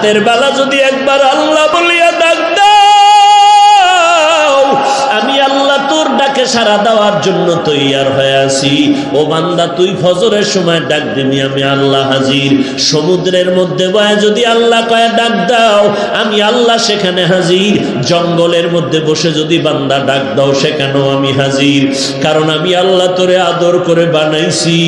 রাতের বেলা যদি একবার আল্লাহ বলিয়া ডাক দাও, আমি আল্লাহ তোর ডাকে সাড়া দেওয়ার জন্য তৈয়ার হয়ে আছি। ও বান্দা, তুই ফজরের সময় ডাক দিবি, আমি আল্লাহ হাজির। সমুদ্রের মধ্যে বয়ে যদি আল্লাহ কয়ে ডাক দাও, আমি আল্লাহ সেখানে হাজির। জঙ্গলের মধ্যে বসে যদি বান্দা ডাক দাও, সেখানেও আমি হাজির। কারণ আমি আল্লাহ তোরে আদর করে বানাইছি।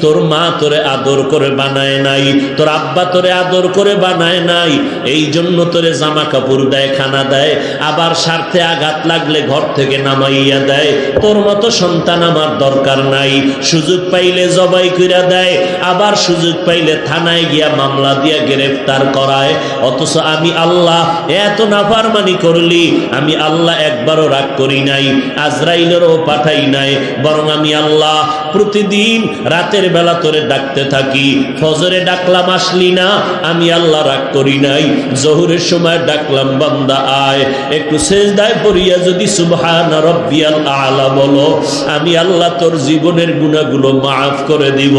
তোর মা তোরে আদর করে বানায় নাই, তোর আব্বা তোরে আদর করে বানায় নাই। এই জন্য তোরে জামা কাপড় দেয়, খানা দেয়, আবার স্বার্থে আঘাত লাগলে ঘর থেকে নামাইয়া দেয়। তোর মতো সন্তান আমার দরকার নাই। সুযোগ পাইলে জবাই কইরা দেয়, আবার সুযোগ পাইলে থানায় গিয়া মামলা দিয়া গ্রেফতার করায়। অথচ আমি আল্লাহ এত নাফরমানি করলি, আমি আল্লাহ একবারও রাগ করি নাই, আজরাইলেরও পাঠাই নাই। বরং আমি আল্লাহ প্রতিদিন রাতের বেলা তোরে ডাকতে থাকি। ফজরে ডাকলাম, আসলি না, আমি আল্লাহ রাগ করি নাই। জোহরের সময় ডাকলাম, বান্দা আয়, একটু সেজদায় পড়িয়া যদি সুবহান রাব্বিয়াল আলা বলো, আমি আল্লাহ তোর জীবনের গুনাহগুলো মাফ করে দিব।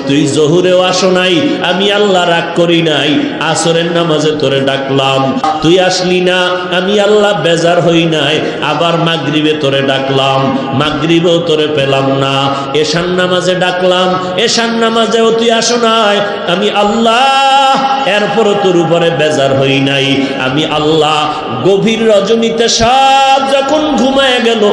তুই জোহরেও আসো নাই, আমি আল্লাহ রাগ করি নাই। আসরের নামাজে তোরে ডাকলাম, তুই আসলি না, আমি আল্লাহ বেজার হই নাই। আবার মাগরিবে তোরে ডাকলাম, মাগরিবেও তোরে পেলাম না। এশার নামাজে ডাকলাম, এশার নামাজেও তুই আসো নাই, আমি আল্লাহ এরপরও তোর উপরে বেজার হই নাই। আমি আল্লাহ গভীর রজনীতে সব যখন ঘুমায় গেল,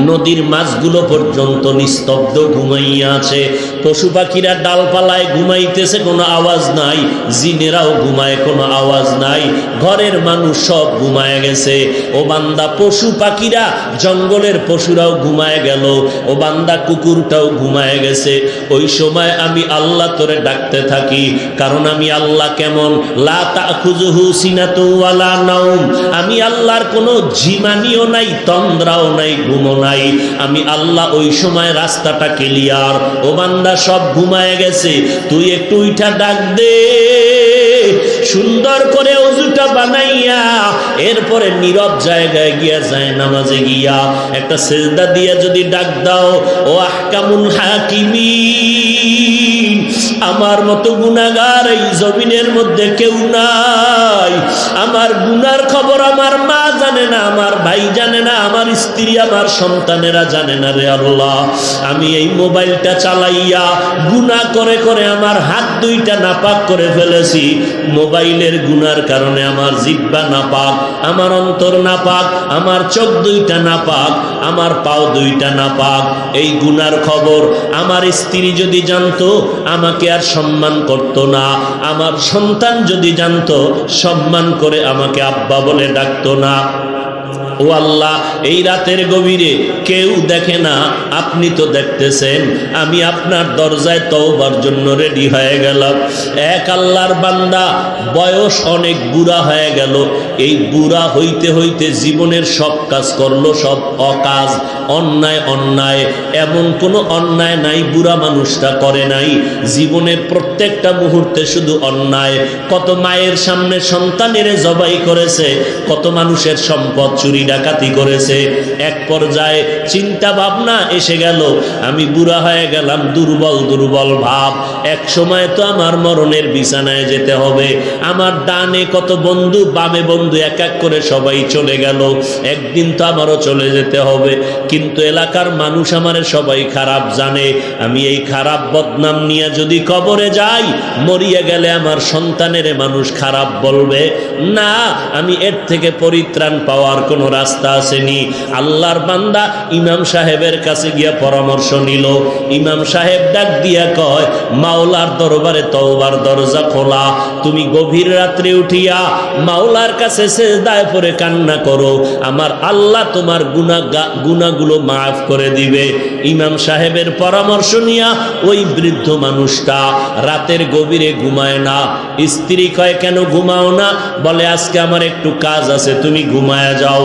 নদীর মাছগুলো পর্যন্ত নিস্তব্ধ ঘুমাইয়া আছে। পশু পাখিরা ডালপালায় ঘুমাইতেছে, কোনো আওয়াজ নাই। জিনেরাও ঘুমায়, কোনো আওয়াজ নাই। ঘরের মানুষ সব ঘুমায় গেছে। ও বান্দা, পশু পাখিরা, জঙ্গলের পশুরাও ঘুমায় গেল। ও বান্দা, কুকুরটাও ঘুমায় গেছে। ওই সময় আমি আল্লাহ তোরে ডাকতে থাকি। কারণ আমি আল্লাহ কেমন, লা তাখুযুহু সিনাতুন ওয়ালা নাওম। আমি আল্লাহর কোনো ঝিমানিও নাই, তন্দ্রাও নাই, ঘুমও নাই। আমি আল্লাহ ওই সময় রাস্তাটা ক্লিয়ার। ও বান্দা, সব ঘুমায় গেছে, তুই একটু উঠা ডাক দে। সুন্দর করে ওযুটা বানাইয়া এরপরে নীরব জায়গায় গিয়া যায় নামাজে গিয়া একটা সিজদা দিয়া যদি ডাক দাও, ও আহকামুল হাকিমিন, আমার মতো গুনাহগার এই জমিনের মধ্যে কেউ নাই। আমার গুনার খবর আমার মা জানে না, আমার ভাই জানে না, আমার স্ত্রী, আমার সন্তানেরা জানে না। রে আল্লাহ, আমি এই মোবাইলটা চালাইয়া গুনাহ করে করে আমার হাত দুইটা নাপাক করে ফেলেছি। মোবাইলের গুনার কারণে আমার জিহ্বা নাপাক, আমার অন্তর নাপাক, আমার চোখ দুইটা নাপাক, আমার পাও দুইটা নাপাক। এই গুনার খবর আমার স্ত্রী যদি জানতো, আমাকে আর সম্মান করতো না। আমার সন্তান যদি জানতো, সম্মান করে আমাকে আব্বা বলে ডাকতো না। ও আল্লাহ, এই রাতের গভীরে কেউ দেখে না, আপনি তো দেখতেছেন। আমি আপনার দরজায় তওবার জন্য রেডি হয়ে গেলাম। এক আল্লাহর বান্দা, বয়স অনেক বুড়া হয়ে গেল। এই বুড়া হইতে হইতে জীবনের সব কাজ করলো, সব অকাজ, অন্যায় অন্যায়। এমন কোনো অন্যায় নাই বুড়া মানুষটা করে নাই। জীবনের প্রত্যেকটা মুহূর্তে শুধু অন্যায়। কত মায়ের সামনে সন্তানের জবাই করেছে, কত মানুষের সম্পদ চুরি ডাকাতি করেছে। এক পর্যায়ে চিন্তা ভাবনা এসে গেল, আমি বুড়া হয়ে গেলাম, দুর্বল দুর্বল ভাব। এক সময় তো আমার মরণের বিছানায় যেতে হবে। আমার ডানে কত বন্ধু, বামে বন্ধু, এক এক করে সবাই চলে গেল। একদিন তো আমারও চলে যেতে হবে। কিন্তু এলাকার মানুষ আমারে সবাই খারাপ জানে। আমি এই খারাপ বদনাম নিয়ে যদি কবরে যাই, মরিয়া গেলে আমার সন্তানের মানুষ খারাপ বলবে না। আমি এর থেকে পরিত্রাণ পাওয়ার কোনো রাস্তা আসেনি। আল্লাহর বান্দা ইমাম সাহেবের কাছে গিয়া পরামর্শ নিল। ইমাম সাহেব ডাক দিয়া কয়, মাওলার দরবারে তওবার দরজা খোলা। তুমি গভীর রাত্রে উঠিয়া মাওলার কাছে সিজদায় পড়ে কান্না করো, আমার আল্লাহ তোমার গুনাহগুলো মাফ করে দিবে। ইমাম সাহেবের পরামর্শ নিয়া ওই বৃদ্ধ মানুষটা রাতের গভীরে ঘুমায় না। স্ত্রী কয়, কেন ঘুমাও না? বলে, আজকে আমার একটু কাজ আছে, তুমি ঘুমায় যাও।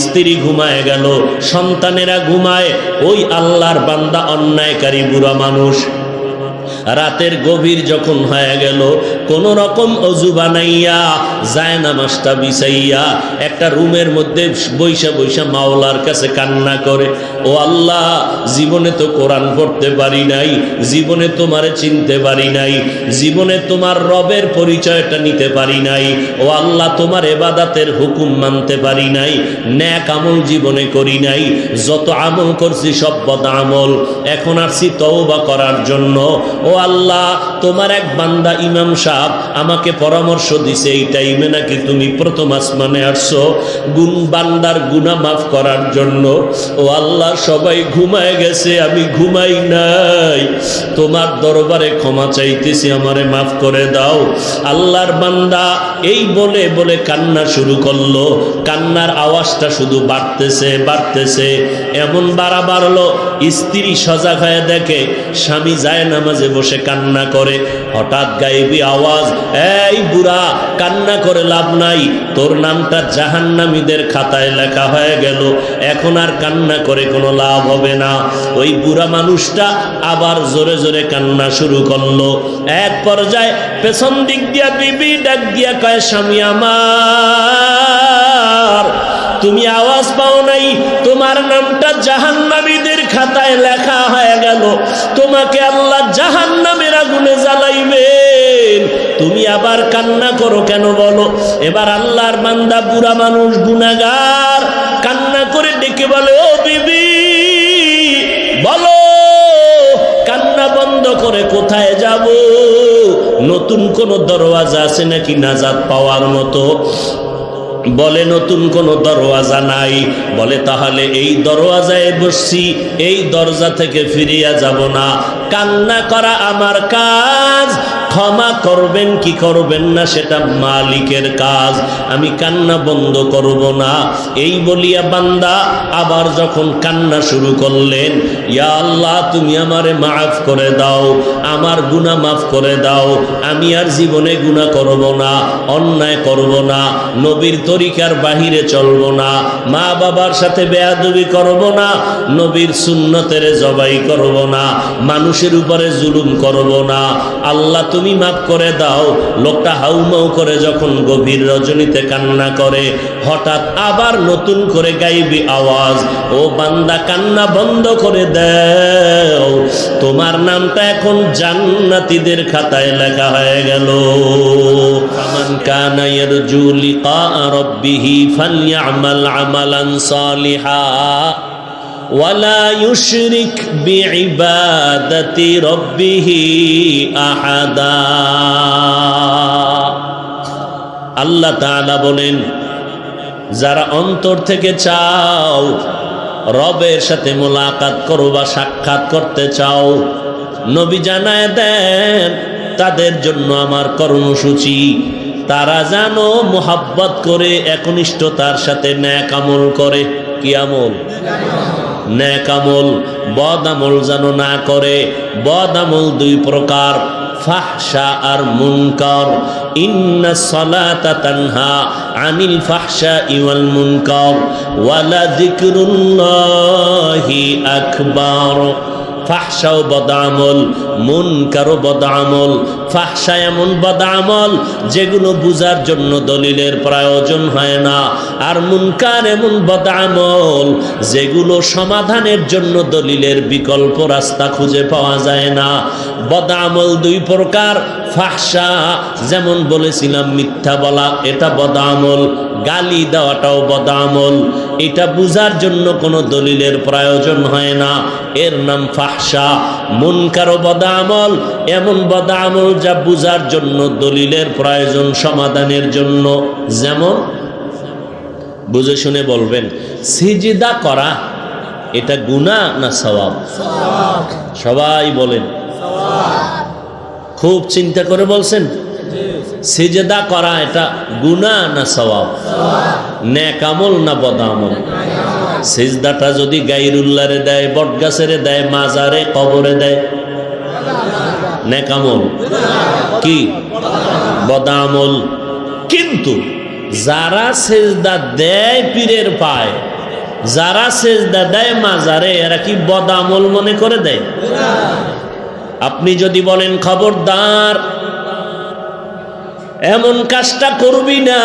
স্ত্রী ঘুমায় গেল, সন্তানেরা ঘুমায়। ওই আল্লাহর বান্দা অন্যায়কারী বুড়া মানুষ রাতের গভীর যখন হয়ে গেল, কোন রকম অজু বানাইয়া যায় নামাজটা বিছাইয়া একটা রুমের মধ্যে বৈশা বৈশা মাওলার কাছে কান্না করে, ও আল্লাহ, জীবনে তো কোরআন পড়তে পারি নাই, জীবনে তোমারে চিনতে পারি নাই, জীবনে তোমার রবের পরিচয়টা নিতে পারি নাই, ও আল্লাহ, তোমার ইবাদতের হুকুম মানতে পারি নাই, নেক আমল জীবনে করি নাই, যত আমল করছি সব বদ আমল, এখন আসছি তওবা করার জন্য। ও আল্লাহ, তোমার এক বান্দা ইমাম সাহেব আমাকে পরামর্শ দিছে এই টাইমে নাকি তুমি প্রথম আসমানে আসছো বান্দার গুনাহ মাফ করার জন্য। ও আল্লাহ, সবাই ঘুমায় গেছে, আমি ঘুমাই নাই, তোমার দরবারে ক্ষমা চাইতেছি, আমারে মাফ করে দাও। আল্লাহর বান্দা এই বলে বলে কান্না শুরু করলো, কান্নার আওয়াজটা শুধু বাড়তেছে বাড়তেছে, এমন বাড়া বাড়লো স্ত্রী সজাগ হয়ে দেখে স্বামী যায় নামাজে বসে কান্না করে। হঠাৎ গায়েবী আওয়াজ, এই বুড়া, কান্না করে লাভ নাই, তোর নামটা জাহান্নামীদের খাতায় লেখা হয়ে গেল, এখন আর কান্না করে কোনো লাভ হবে না। ওই বুড়া মানুষটা আবার জোরে জোরে কান্না শুরু করলো। এক পর্যায়ে পেছন দিক দিয়া বিবি ডাক দিয়া কয়, স্বামী আমার, তুমি আওয়াজ পাও নাই? তোমার নামটা জাহান্নামীদের খাতায় লেখা হয়ে গেল, তোমাকে আল্লাহ জাহান্নামের আগুনে জ্বালাইবেন, তুমি আবার কান্না করো কেন বলো? এবার আল্লাহর বান্দা বুড়া মানুষ গুনাহগার কান্না করে ডেকে বলে, ও বিবি, বলো, কান্না বন্ধ করে কোথায় যাব? নতুন কোন দরওয়াজা আছে নাকি নাজাত পাওয়ার মতো? বলে নতুন কোনো দরওয়াজা নাই। বলে তাহলে এই দরওয়াজায় বসছি, এই দরজা থেকে ফিরিয়া যাব না। কান্না করা আমার কাজ, ক্ষমা করবেন কি করবেন না সেটা মালিকের কাজ, আমি কান্না বন্ধ করব না। এই বলিয়া বান্দা আবার যখন কান্না শুরু করলেন, ইয়া আল্লাহ, তুমি আমারে মাফ করে দাও, আমার গুনাহ মাফ করে দাও, আমি আর জীবনে গুনাহ করব না, অন্যায় করব না, নবীর তরিকার বাহিরে চলব না, মা বাবার সাথে বেয়াদবি করব না, নবীর সুন্নতের জবাই করব না, মানুষের উপরে জুলুম করব না, আল্লাহ তুমি মাফ করে দাও। লোকটা হাউমাউ করে যখন গভীর রজনীতে কান্না করে, হঠাৎ আবার নতুন করে গাইবি আওয়াজ, ও বান্দা, কান্না বন্ধ করে দাও, তোমার নামটা এখন জান্নাতীদের খাতায় লেখা হয়ে গেল। ফামান কানা ইয়ারজু লিকা রাব্বিহি ফালইআমাল আমালান সালিহা ওয়ালা ইউশরিক বিইবাদাতি রাব্বিহি আহাদা। আল্লাহ তাআলা বলেন, যারা অন্তর থেকে চাও রবের সাথে মোলাকাত করবা, সাক্ষাৎ করতে চাও, নবী জানায় দেন তাদের জন্য আমার কর্মসূচি, তারা যেন মোহাব্বত করে একনিষ্ঠতার সাথে নেক আমল করে। কি আমল? নেক আমল। বদ আমল যেন না করে। বদ আমল দুই প্রকার, ফাহশা আর মুনকার। ইন্নাস সালাতা তানহা আনিল ফাহশাই ওয়াল মুনকার ওয়ালা যিকরুল্লাহি আকবার। ফাহশাও বদআমল, মুনকারও বদআমল। ফাহশা এমন বদআমল যেগুলো বুঝার জন্য দলিলের প্রয়োজন হয় না, আর মুনকার এমন বদআমল যেগুলো সমাধানের জন্য দলিলের বিকল্প রাস্তা খুঁজে পাওয়া যায় না। বদআমল দুই প্রকার। ফাহশা যেমন বলেছিলাম মিথ্যা বলা, এটা বদআমল। গালি দেওয়াটাও বদআমল, এটা বুঝার জন্য কোনো দলিলের প্রয়োজন হয় না, এর নাম ফাহশা। মুনকারও বদআমল, এমন বদআমল যা বুঝার জন্য দলিলের প্রয়োজন, সমাধানের জন্য। যেমন, বুঝে শুনে বলবেন, সিজদা করা এটা গুনাহ না সওয়াব? সবাই বলেন। খুব চিন্তা করে বলছেন। সিজদা করা এটা গুনাহ না সওয়াব? নেক আমল না বদআমল? সিজদাটা যদি গায়রুল্লাহরে দেয়, বটগাছেরে দেয়, মাজারে, কবরে দেয়, নেক আমল কি? বদআমল। কিন্তু যারা সিজদা দেয় পীরের পায়, যারা সিজদা দেয় মাজারে, এরা কি বদআমল মনে করে দেয়? আপনি যদি বলেন খবরদার এমন কাজটা করবি না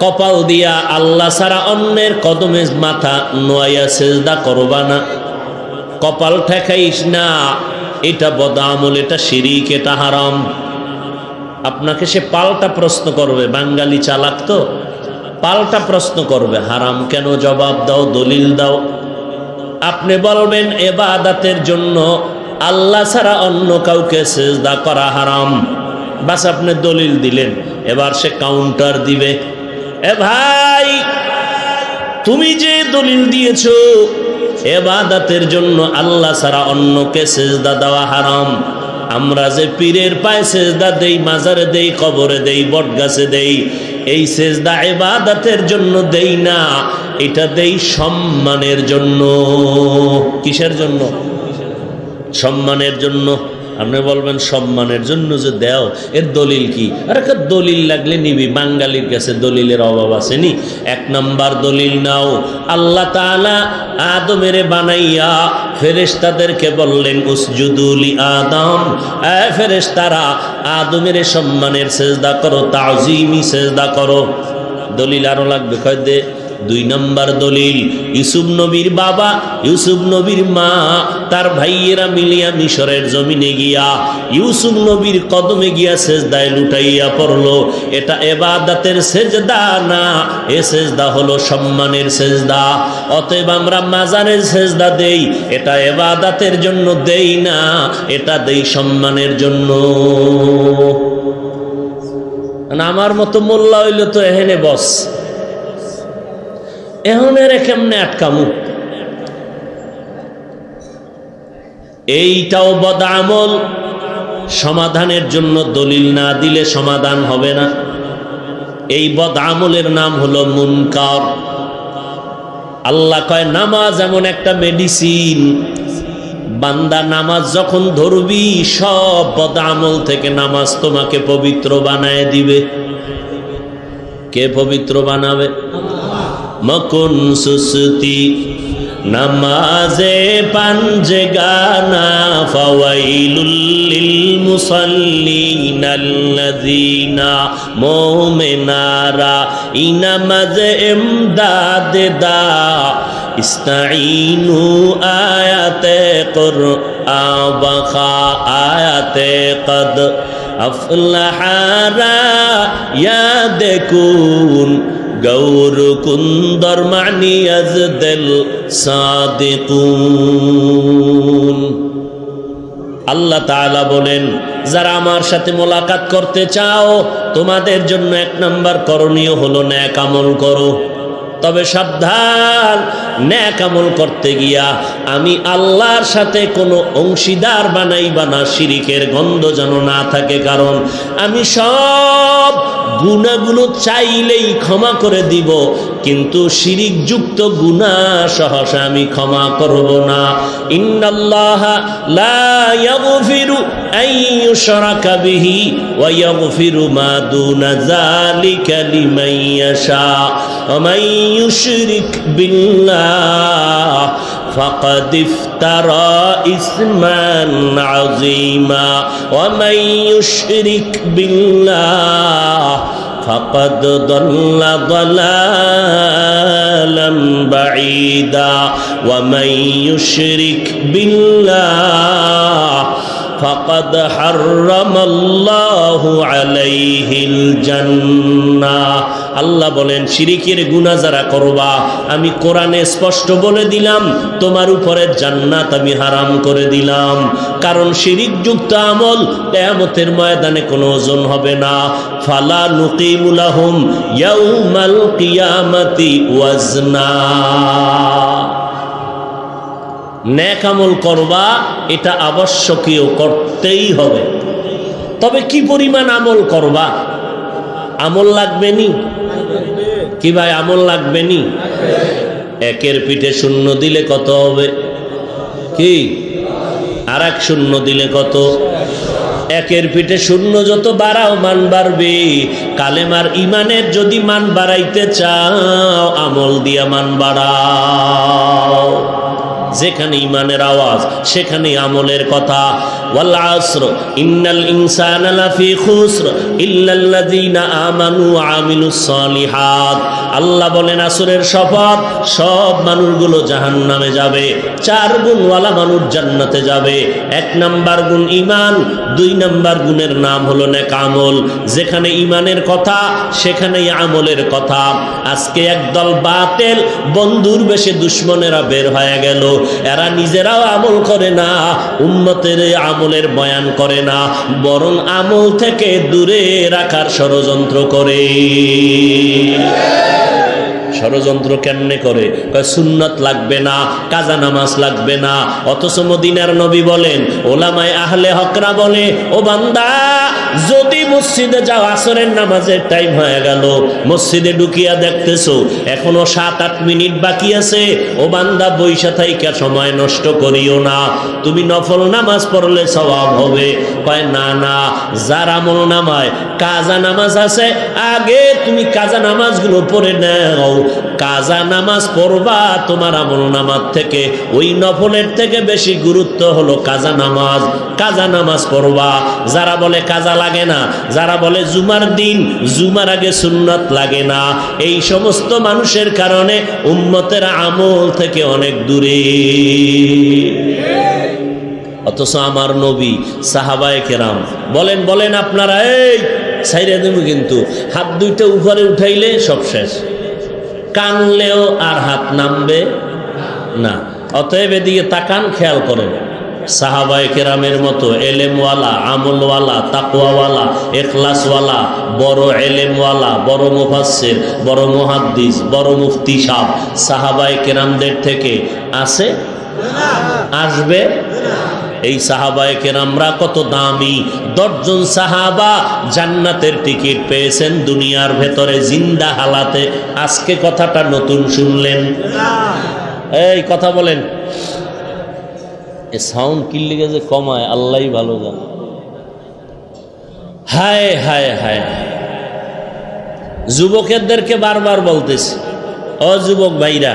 কপাল দিয়া আল্লাহ ছাড়া অন্যের কদমে মাথা নোয়াইয়া সেজদা করবা না, কপাল ঠেকাইস না। এটা বদআমল, এটা শিরিক, এটা হারাম। আপনাকে সে পাল্টা প্রশ্ন করবে, বাঙালি চালাক তো, পাল্টা প্রশ্ন করবে হারাম কেন, জবাব দাও, দলিল দাও। আপনি বলবেন ইবাদতের জন্য আল্লাহ ছাড়া অন্য কাউকে সিজদা করা হারাম, বাস আপনি দলিল দিলেন। এবার সে কাউন্টার দিবে, এ ভাই তুমি যে দলিল দিয়েছো ইবাদতের জন্য আল্লাহ ছাড়া অন্যকে সিজদা দেওয়া হারাম, আমরা যে পীরের পায়ে সিজদা দেই, মাজারে দেই, কবরে দেই, বটগাছে দেই, এই সিজদা ইবাদতের জন্য দেই না, এটা দেই সম্মানের জন্য। কিসের জন্য? সম্মানের জন্য। আপনি বলবেন সম্মানের জন্য যে দেও, এর দলিল কি? আরে দলিল লাগলে নিবি, বাঙালির কাছে দলিলের অভাব আসেনি। এক নাম্বার দলিল নাও, আল্লাহ তাআলা আদমের বানাইয়া ফেরেশতাদেরকে বললেন উসজুদু লি আদম, এ ফেরেশতারা আদমের সম্মানের সিজদা করো, তাজিমি সিজদা করো। দলিল আরো লাগবে, কয় দে। দুই নম্বর দলিল, ইউসুফ নবীর বাবা, ইউসুফ নবীর মা, তার ভাইয়েরা মিলিয়া মিশরের জমিনে গিয়া ইউসুফ নবীর কদমে গিয়া সেজদায় লুটাইয়া পড়লো। এটা ইবাদতের সেজদা না, এ সেজদা হলো সম্মানের সেজদা। অতএব আমরা মাজারের সেজদা দেই, এটা ইবাদতের জন্য দেই না, এটা দেই সম্মানের জন্য। আমার মতো মোল্লা হইলে তো এহেনে বস, এহনের কেমনে আটকামু? এইটাও বদআমল, সমাধানের জন্য দলিল না দিলে সমাধান হবে না। এই বদআমলের নাম হলো মুনকার। আল্লাহ কয় নামাজ এমন একটা মেডিসিন, বান্দা নামাজ যখন ধরবি সব বদআমল থেকে নামাজ তোমাকে পবিত্র বানায় দিবে। কে পবিত্র বানাবে? মকুন সুস্তি নামাজে পাঞ্জে গানা ফাওয়াইলুল লিল মুসাল্লিন আল্লাযিনা মুমিনারা ইনামাজে ইমদাদ দা ইস্তাঈনু আয়াতে কুরআন বাখা আয়াতে কদ আফলাহারা ইয়াদকুন গৌর কুন্দর মানি আজদল সাদিকুন। আল্লাহ তাআলা বলেন, যারা আমার সাথে মোলাকাত করতে চাও তোমাদের জন্য এক নাম্বার করণীয় হলো নেক আমল করো। তবে সাবধান, নেক আমল করতে গিয়া আমি আল্লাহর সাথে কোনো অংশীদার বানাইবা না, শিরিকের গন্ধ যেন না থাকে। কারণ আমি সব গুনাহগুলো চাইলেই ক্ষমা করে দিব, কিন্তু শিরিক যুক্ত গুনাহ সহসা আমি ক্ষমা করব না। ইন্নাল্লাহা লা ইয়াগফিরু আন ইউশরাকা বিহি ওয়া ইয়াগফিরু মা দুনা যালিকা লিমান ইয়াশা ওয়া মান ইউশরিক বিল্লাহ ফাকাদ ইফতারা ইসমান আযীমা ওয়া মান ইউশরিক বিল্লাহ ফাকাদ দাল্লা দালালান বাঈদা ওয়া মান ইউশরিক বিল্লাহ ফাকাদ হারামাল্লাহু আলাইহিল জান্নাহ। আল্লাহ বলেন, শিরিকের গুনাহ যারা করবা আমি কোরআনে স্পষ্ট বলে দিলাম তোমার উপরে জান্নাত আমি হারাম করে দিলাম। কারণ শিরিক যুক্ত আমল কিয়ামতের ময়দানে কোনো ওজন হবে না। ফালা নুকিমু লাহুম ইয়াউমাল কিয়ামাতি ওয়াজনা। নেক আমল করবা, এটা আবশ্যকীয়, করতেই হবে। তবে কি পরিমাণ আমল করবা? আমল লাগবে নি কি ভাই? আমল লাগবে নি? একের পিঠে শূন্য দিলে কত হবে? কি আর এক শূন্য দিলে কত? একের পিঠে শূন্য যত বাড়াও মান বাড়বে। কালেমার ইমানের যদি মান বাড়াইতে চাও আমল দিয়া মান বাড়াও। যেখানে ইমানের আওয়াজ সেখানে আমলের কথা। ওয়াল আসর ইন্নাল ইনসানা লাফি খুসর ইল্লাল্লাযীনা আমানু ওয়া আমিলুস সালিহাত। আল্লাহ বলেন আসরের শপথ, সব মানুষগুলো জাহান্নামে যাবে, 4 গুণওয়ালা মানুষ জান্নাতে যাবে। 1 নাম্বার গুণ ঈমান, 2 নাম্বার গুণের নাম হলো নেক আমল। যেখানে ঈমানের কথা সেখানেই আমলের কথা। আজকে একদল বাতিল বন্ধুর বেশে দুশমনেরা বের হয়ে গেল। এরা নিজেরাও আমল করে না, উম্মতের আমলের বয়ান করে না, বরং আমল থেকে দূরে রাখার ষড়যন্ত্র করে। ষড়যন্ত্র কেমনে করে? কয় সুন্নাত লাগবে না, কাজা নামাজ লাগবে না। অথচ মদিনার নবী বলেন, ওলামায়ে আহলে হকরা বলে, ও বান্দা যদি মসজিদে যাও, আসরের নামাজের টাইম হয়ে গেল, মসজিদে ঢুকিয়া দেখতেছো এখনো 7-8 মিনিট বাকি আছে, ও বান্দা বইসা থাইকা সময় নষ্ট করিও না, তুমি নফল নামাজ পড়লে সওয়াব হবে। কয় না না, যার আমল নামায় কাজা নামাজ আছে, আগে তুমি কাজা নামাজগুলো পড়ে নাও। কাজা নামাজ পড়বা, তোমার আমল নামাজ থেকে ওই নফলের থেকে বেশি গুরুত্ব হলো কাজা নামাজ। কাজা নামাজ পড়বা। যারা বলে কাজা লাগে না, যারা বলে জুমার দিন জুমার আগে সুন্নাত লাগে না, এই সমস্ত মানুষের কারণে উম্মতের আমল থেকে অনেক দূরে। অথচ আমার নবী, সাহাবায়ে কেরাম বলেন বলেন আপনারা এই ছাইরা দেব, কিন্তু হাত দুইটা উপরে উঠাইলে সব শেষ, কানলেও আর হাত নামবে না। অতএব এদিকে তাকান, খেয়াল করেন। সাহাবায়ে কেরামের মতো এলেমওয়ালা, আমলওয়ালা, তাকওয়াওয়ালা, ইখলাসওয়ালা, বড় এলেমওয়ালা, বড় মুফাসসির, বড় মুহাদ্দিস, বড় মুফতি সাহেব সাহাবায়ে কেরামদের থেকে আছে? আসবে? এই সাহাবায়ে কেরামরা কত দামি। 10 জন সাহাবা জান্নাতের টিকিট পেয়েছেন দুনিয়ার ভেতরে জিন্দা হালাতে। আজকে কথাটা নতুন শুনলেন? এই কথা বলেন। এ সাউন্ড কি লিগে যে কমায় আল্লাহই ভালো জানে। হায় হায় হায়, যুবকেরদেরকে বারবার বলতেছি, ও যুবক ভাইরা,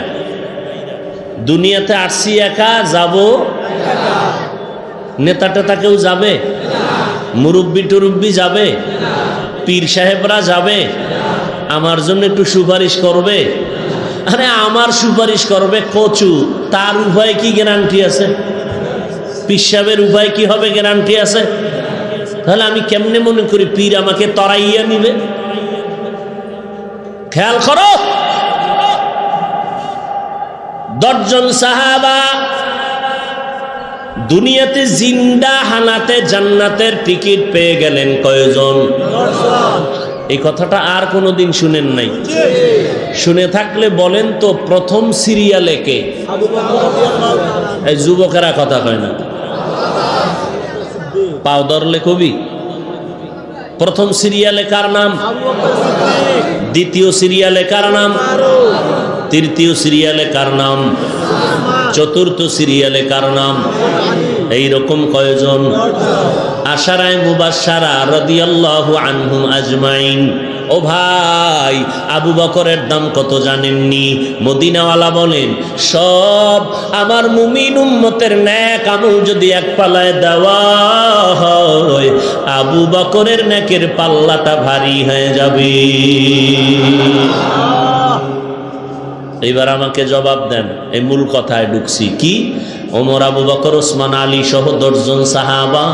দুনিয়াতে আসছি একা, যাব নেতা টেতা কেউ যাবে? মুরব্বি টুরব্বি যাবে? পীর সাহেবরা যাবে? আমার জন্য একটু সুপারিশ করবে? আরে আমার সুপারিশ করবে কচু, তার উপায় কি গ্যারান্টি আছে? পীর সাহেবের উপায় কি হবে গ্যারান্টি আছে? তাহলে আমি কেমনে মনে করি পীর আমাকে তরাইয়া নিবে? খেয়াল করো, 10 জন সাহাবা দুনিয়াতে জিন্দা হালাতে জান্নাতের টিকিট পেয়ে গেলেন। কয়জন? এই কথাটা আর কোনোদিন শুনেন নাই? শুনে থাকলে বলেন তো, প্রথম সিরিয়ালে কে? এই যুবকেরা কথা কয় না, পাও ধরলে কবি। প্রথম সিরিয়ালে কার নাম? দ্বিতীয় সিরিয়ালে কার নাম? তৃতীয় সিরিয়ালে কার নাম? চতুর্থ সিরিয়ালে কার নাম? এইরকম কয়জন? আশারায়ে মুবাশশারা রাদিয়াল্লাহু আনহুম আজমাইন। ও ভাই, আবু বকরের দাম কত জানেননি? মদিনাওয়ালা বলেন, সব আমার মুমিন উম্মতের নেক আমল যদি এক পাল্লায় দেওয়া হয়, আবু বকরের নেকের পাল্লাটা ভারী হয়ে যাবে। এবার আমাকে জবাব দেন, এই মূল কথায় ঢুকছি। কি? ওমর, আবু বকর, ওসমান, আলী সহ 10 জন সাহাবা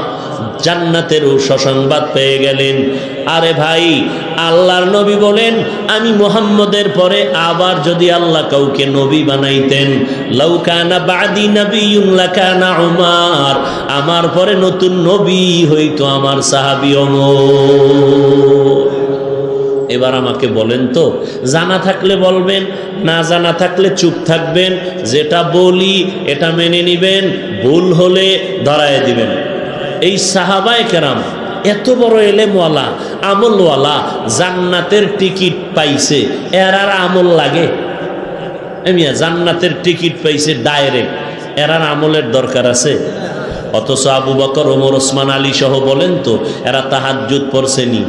জান্নাতের সুসংবাদ পেয়ে গেলেন। আরে ভাই, আল্লাহর নবী বলেন, আমি মুহাম্মদের পরে আবার যদি আল্লাহ কাউকে নবী বানাইতেন, লাউ কানা বাদি নবিয়্যুন লাকানা উমর, আমার পরে নতুন নবী হইতো আমার সাহাবী ওমর। এবার আমাকে বলেন তো, জানা থাকলে বলবেন, না জানা থাকলে চুপ থাকবেন। যেটা বলি এটা মেনে নিবেন, ভুল হলে ধরায় দিবেন। এই সাহাবায়ে কেরাম এত বড় এলেমওয়ালা, আমলওয়ালা, জান্নাতের টিকিট পাইছে, এর আর আমল লাগে? এমিয়া জান্নাতের টিকিট পাইছে ডাইরেক্ট, এর আর আমলের দরকার আছে? অথচ আবু বকর, ওমর, ওসমান, আলী সহ বলেন তো, এরা তাহাজ্জুদ পড়ছেনি?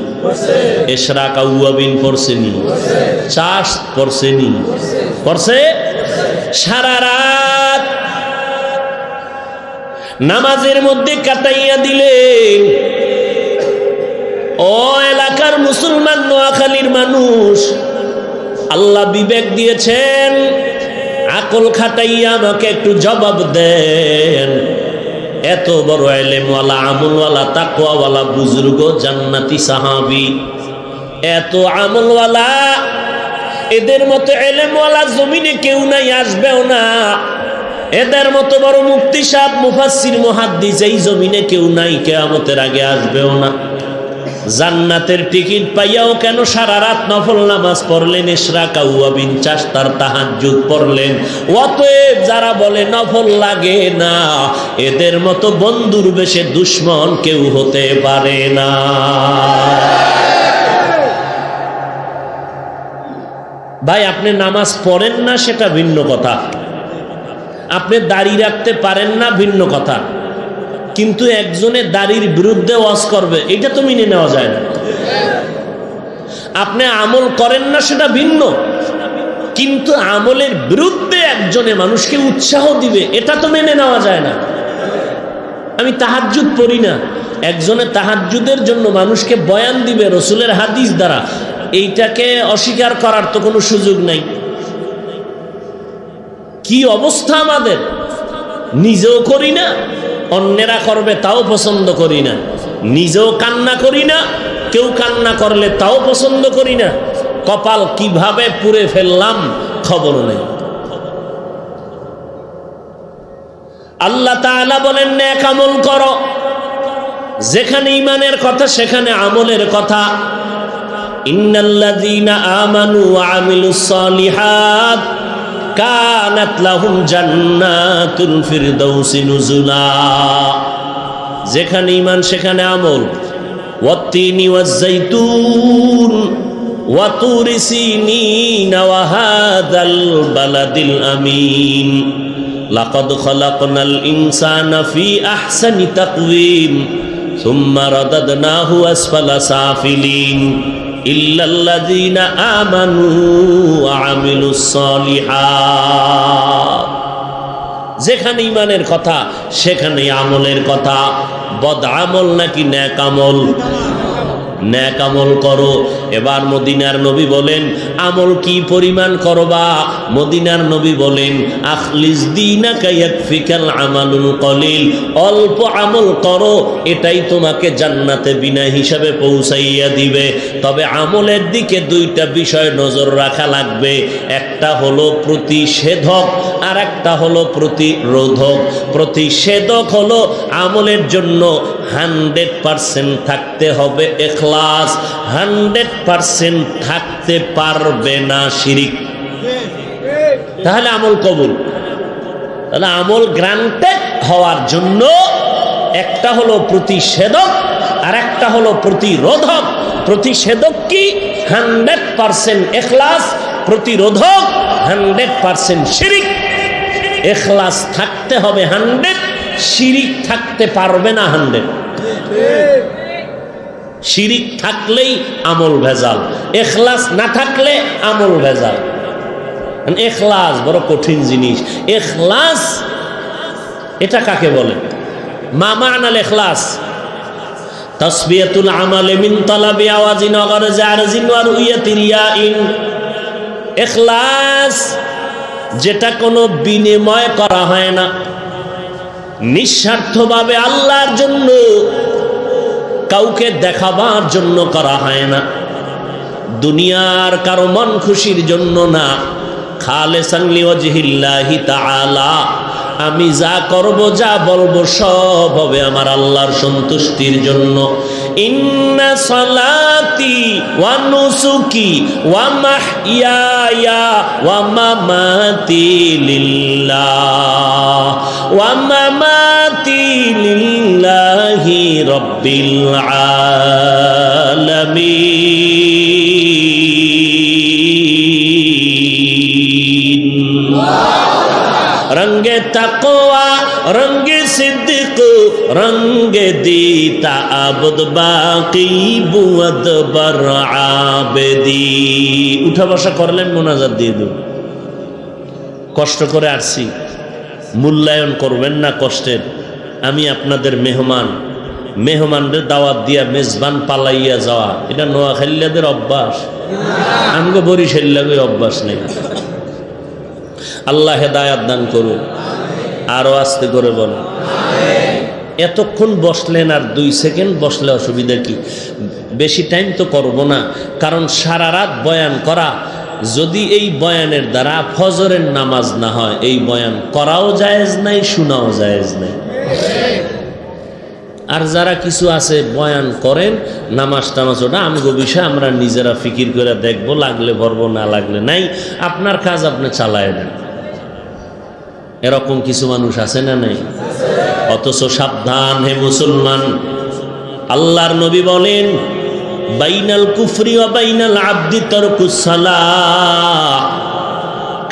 ইশরাক আউয়াবিন পড়ছেনি? চাষ পড়ছেনি? পড়ছে? সারা রাত নামাজের মধ্যে কাটাইয়া দিলেন। ও এলাকার মুসলমান, নোয়াখালীর মানুষ, আল্লাহ বিবেক দিয়েছেন, আকল খাটাইয়া আমাকে একটু জবাব দেন। এত বড় ইলমওয়ালা, আমলওয়ালা, তাকওয়াওয়ালা বুজুর্গ, জান্নাতি সাহাবী, এত আমলওয়ালা, এদের মতো ইলমওয়ালা জমিনে কেউ নাই, আসবেও না। এদের মতো বড় মুফতি সাহেব, মুফাসসির, মুহাদ্দিস এই জমিনে কেউ নাই, কিয়ামতের আগে আসবেও না। জান্নাতের টিকিট পাইয়াও কেন সারা রাত নফল নামাজ পড়লেন, ইশরাক, আওয়াবিন, চারটার তাহাজ্জুদ পড়লেন। অতএব যারা বলে নফল লাগে না, এদের মতো বন্ধুর বেশে দুশমন কেউ হতে পারে না। ভাই, আপনি নামাজ পড়েন না সেটা ভিন্ন কথা, আপনি দাড়ি রাখতে পারেন না ভিন্ন কথা, কিন্তু একজনের দাড়ির বিরুদ্ধে ওয়াজ করবে, এটা তো মেনে নেওয়া যায় না। আপনি আমল করেন না সেটা ভিন্ন, কিন্তু আমলের বিরুদ্ধে একজনে মানুষকে উৎসাহ দিবে, এটা তো মেনে নেওয়া যায় না। আমি তাহাজ্জুদ পড়ি না, একজনে তাহাজ্জুদের জন্য মানুষকে বয়ান দিবে রসুলের হাদিস দ্বারা, এইটাকে অস্বীকার করার তো কোনো সুযোগ নাই। কি অবস্থা আমাদের! নিজেও করি না, অন্যেরা করবে তাও পছন্দ করি না, নিজেও কান্না করি না, কেউ কান্না করলে তাও পছন্দ করি না। কপাল কিভাবে পুড়ে ফেললাম খবর নেই। আল্লাহ তাআলা বলেন, নেক আমল করো। যেখানে ঈমানের কথা সেখানে আমলের কথা। ইন্নাল্লাযীনা আমানু ওয়া আমিলুস সালিহাত কানাত লাহুম জান্নাতুল ফিরদাউসি নুজুলা। যেখানে ঈমান সেখানে আমল। ওয়াত্তিনি ওয়াজ-যাইতুন ওয়া তুরি সিনিন ওয়া হাযাল বালাদিল আমিন লাকাদ খালাকনাল ইনসানা ফি আহসানি তাকওয়িম সুম্মা রাদাদনাহু আসফালা সাফিলিন ইল্লাল্লাযীনা আমানু ওয়া আমিলুস সালিহাত। যেখানে ঈমানের কথা সেখানে আমলের কথা। বদ আমল নাকি নেক আমল? নেক আমল করো। এবার মদিনার নবী বলেন, আমল কি পরিমাণ করবা? মদিনার নবী বলেন, আখলিস দীনাকা ইয়াকফিকাল আমালুল কলিল। অল্প আমল করো, এটাই তোমাকে জান্নাতে বিনা হিসাবে পৌঁছাইয়া দিবে। তবে আমলের দিকে দুইটা বিষয় নজর রাখা লাগবে। একটা হলো প্রতিষেধক, আর একটা হলো প্রতিরোধক। প্রতিষেধক হলো আমলের জন্য 100% থাকতে হবে ইখলাস, 100% থাকতে পারবে না শিরিক, তাহলে আমল কবুল। তাহলে আমল গ্রান্টেড হওয়ার জন্য একটা হলো প্রতিষেধক আর একটা হলো প্রতিরোধক। প্রতিষেধক কি? 100% ইখলাস। প্রতিরোধক 100% শিরিক। ইখলাস থাকতে হবে 100, শিরিক থাকতে পারবে না 100। শিরিক থাকলেই আমল ভেজাল, ইখলাস না থাকলে আমল ভেজাল। ইখলাস বড় কঠিন জিনিস। ইখলাস এটা কাকে বলে? মা মা'নাল ইখলাস? তাসবিয়াতুল আমালি মিন তালাবি আওয়াজিন ওয়া গরজি আরজিন ওয়া রুয়াতি রিয়াইন। ইখলাস যেটা কোনো বিনিময় করা হয় না, নিঃস্বার্থভাবে আল্লাহর জন্য, কাউকে দেখাবার জন্য করা হয় না, দুনিয়ার কারো মন খুশির জন্য না, খালেসান লিওয়াজহিল্লাহি তাআলা। আমি যা করব, যা বলবো সব হবে আমার আল্লাহর সন্তুষ্টির জন্য। ইন্না সালাতি ওয়া নুসুকি ওয়া মাহইয়ায়া ওয়া মামাতি লিল্লাহ ওয়া মামাতি লিল্লাহি রাব্বিল আলামিন। रंगे तक़वा रंगे सिद्दीक़ रंगे दीता आबद बाकी बुअद बर आबदी। उठा बसा करलेन, मोनाजात दिए देব। কষ্ট করে আসছি, মূল্যায়ন করবেন না কষ্টের। আমি আপনাদের মেহমানদের দাওয়াত দিয়া মেজবান পালাইয়া যাওয়া, এটা নোয়াখালীদের অভ্যাস, আমগো বরিশালের অভ্যাস নেই। আল্লাহ হেদায়াত দান করুন। আরো আস্তে করে বল। এতক্ষণ বসলেন, আর 2 সেকেন্ড বসলে অসুবিধা কি? বেশি টাইম তো করব না, কারণ সারা রাত বয়ান করা, যদি এই বয়ানের দ্বারা ফজরের নামাজ না হয়, এই বয়ান করাও জায়েজ নাই, শোনাও জায়েজ নাই। আর যারা কিছু আছে বয়ান করেন, নামাজ টামাজ, ওটা আমগো বিষয়, আমরা নিজেরা ফিকির করে দেখবো, লাগলে ভরবো, না লাগলে নাই, আপনার কাজ আপনি চালায় দেন। এরকম কিছু মানুষ আছে না নাই? অথচ সাবধান হে মুসলমান, আল্লাহর নবী বলেন বাইনাল কুফরি ওয়া বাইনাল আবদি তারকুস সালাহ,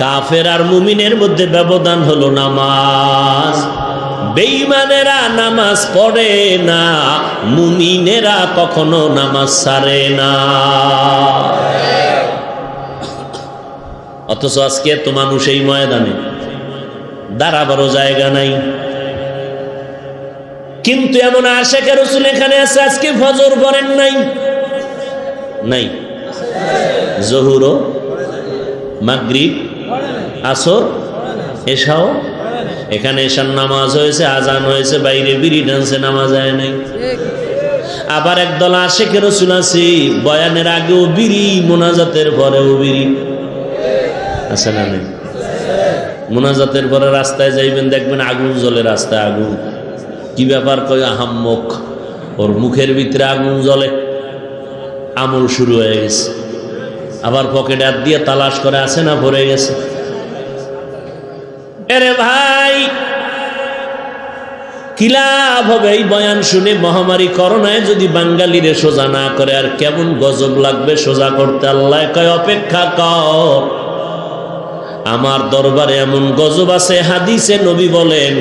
কাফের আর মুমিনের মধ্যে ব্যবধান হলো নামাজ। বেঈমানেরা নামাজ পড়ে না, মুমিনেরা কখনো নামাজ ছাড়ে না। অথচ আজকে তো মানুষ এই ময়দানে দাঁড়াবারও জায়গা নাই। কিন্তু এমন আশিকে রাসূল এখানে আছে, আজকে ফজর পড়েন নাই, নাই জোহর, মাগরিব, আসর, এশাও, এখানে এশার নামাজ হয়েছে, আজান হয়েছে, বাইরে বিড়ি টানছে, নামাজ হয় নাই। আবার একদল আশিকে রাসূল আছে, বয়ানের আগেও বিড়ি, মোনাজাতের পরেও বিড়ি, আছে না নেই? মোনাজাতের পরে রাস্তায় যাইবেন, দেখবেন আগুন জ্বলে, রাস্তায় আগুন। কি ব্যাপার? কই আহাম্মক, ওর মুখের ভিতরে আগুন জ্বলে, আমল শুরু হয়ে গেছে। আবার পকেটে হাত দিয়ে তালাশ করে, আছে না ভরে গেছে। এরে ভাই, কি লাভ হবে এই বয়ান শুনে? মহামারী করোনায় যদি বাঙালিরে সোজা না করে, আর কেমন গজব লাগবে সোজা করতে। আল্লাহ কয় অপেক্ষা কর, আমার দরবারে এমন গজব আছে। হাদিসে নবী বলেন,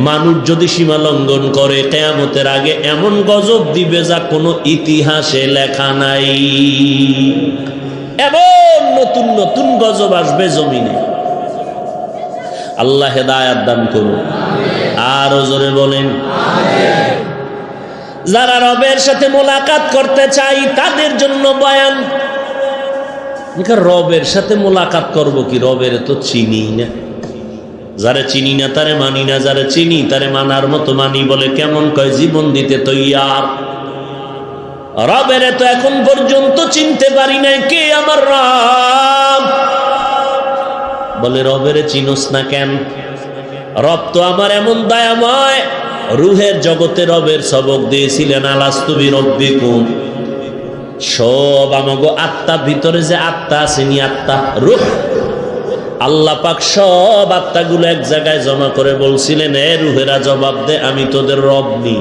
মানুষ যদি সীমা লঙ্ঘন করে, কিয়ামতের আগে এমন গজব দিবে যা কোনো ইতিহাসে লেখা নাই। এমন নতুন নতুন গজব আসবে জমিনে। আল্লাহ হেদায়াত দান করুন। আরো জোরে বলেন। যারা রবের সাথে মোলাকাত করতে চাই, তাদের জন্য বয়ান। রবের সাথে মোলাকাত করব কি? রবের তো চিনি না। যারে চিনি না তারে মানি না, যারে চিনি তারে মানার মতো মানি। বলে কেমন? কয় জীবন দিতে তৈয়ার। রবের তো এখন পর্যন্ত চিনতে পারি নাই, কে আমার রব? বলে রবের চিনোস না কেন? রব তো আমার এমন দয়াময়, রুহের জগতে রবের সবক দিয়েছিলেন, আলাস্তু বিরব্বিকুম। সব আমাগো আত্মা, ভিতরে যে আত্মা আসেনি, আত্মা রূহ, আল্লাহ পাক সব আত্মাগুলো এক জায়গায় জমা করে বলছিলেন, এ রুহেরা জবাব দে, আমি তোদের রব নি।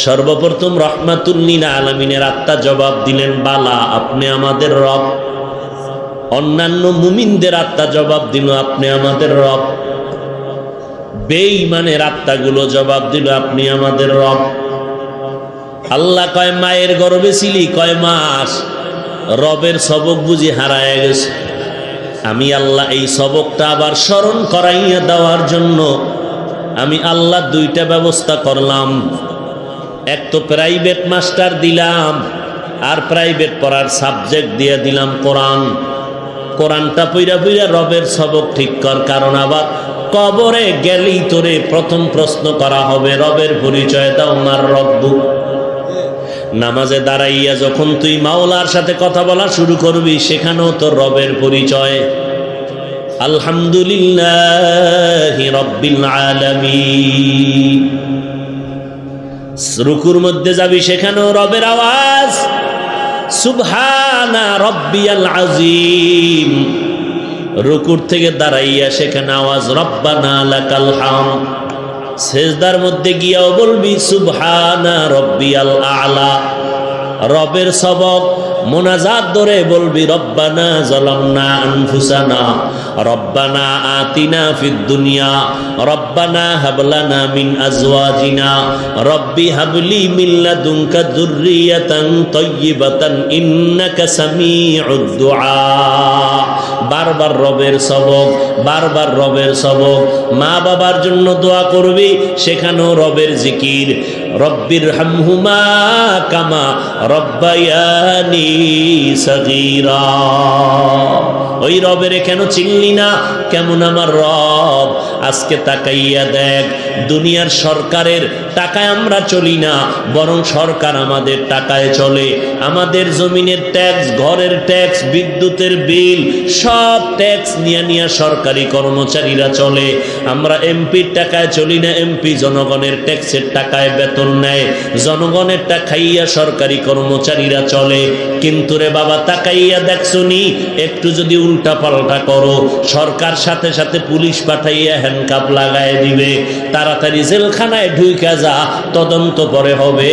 সর্বপ্রথম রহমাতুল লিল আলামিনের আত্মা জবাব দিলেন, বালা, আপনি আমাদের রব। অন্যান্য মুমিনদের আত্মা জবাব দিল, আপনি আমাদের রব। বেঈমানের আত্মাগুলো জবাব দিল, আপনি আমাদের রব। আল্লাহ কয়, মায়ের গর্ভে ছিলি কয় মাস? রবের সবক বুঝি হারায় গেছে। আমি আল্লাহ এই সবকটা আবার স্মরণ করাইয়া দেওয়ার জন্য আমি আল্লাহ 2টা ব্যবস্থা করলাম। এক তো প্রাইভেট মাস্টার দিলাম, আর প্রাইভেট পড়ার সাবজেক্ট দিয়ে দিলাম কোরআন। কোরআনটা পইরা পইরা রবের সবক ঠিক কর, কারণ আবার কবরে গেলেই তোরে প্রথম প্রশ্ন করা হবে, রবের পরিচয় দাও, মার রব্বু। নামাজে দাঁড়াইয়া যখন তুই মাওলার সাথে কথা বলা শুরু করবি, সেখানেও তোর রবের পরিচয়। আলহামদুলিল্লাহি রাব্বিল আলামিন। রুকুর মধ্যে যাবি, সেখানেও রবের আওয়াজ, সুবহানা রাব্বিয়াল আযীম। রুকুর থেকে দাঁড়াইয়া সেখানে আওয়াজ, রব্বানা লাকাল হামদ। সেজদার মধ্যে গিয়াও বলবি, সুবহানা রাব্বিয়াল আ'লা। রবের সবক মোনাজাত ধরে বলবি, রব্বানা যালামনা আনফুসানা, রব্বানা আতিনা ফিদ দুনিয়া, রব্বানা হাবলানা মিন আজওয়াজিনা, রব্বি হাবলি মিন লাদুনকা যুররিয়াতান তাইয়্যিবাতান ইন্নাকা সামিউদ দুআ। বারবার রবের সবক, বারবার রবের সবক। মা বাবার জন্য দোয়া করবি, সেখানেও রবের জিকির, রব্বির হামহুমা কামা রব্বায়ানি সগীরা। ওই রবের কেন চিনলি না? কেমন আমার রব? আজকে তাকাইয়া দেখ, দুনিয়ার সরকারের টাকায় আমরা চলি না, বরং সরকার আমাদের টাকায় চলে। আমাদের জমিনের ট্যাক্স, ঘরের ট্যাক্স, বিদ্যুতের বিল, সব ট্যাক্স নিয়ে নিয়ে সরকারি কর্মচারীরা চলে। আমরা এমপির টাকায় চলি না, এমপি জনগণের ট্যাক্সের টাকায় বেতন নেয়, জনগণের টাকা খাইয়া সরকারি কর্মচারীরা চলে। কিন্তু রে বাবা, তাকাইয়া দেখছনি, একটু যদি উল্টা পাল্টা করো, সরকার সাথে সাথে পুলিশ পাঠাইয়া হ্যান্ডকাপ লাগায় দিবে, তাড়াতাড়ি জেলখানায় ঢুইকা যা, তদন্ত পরে হবে।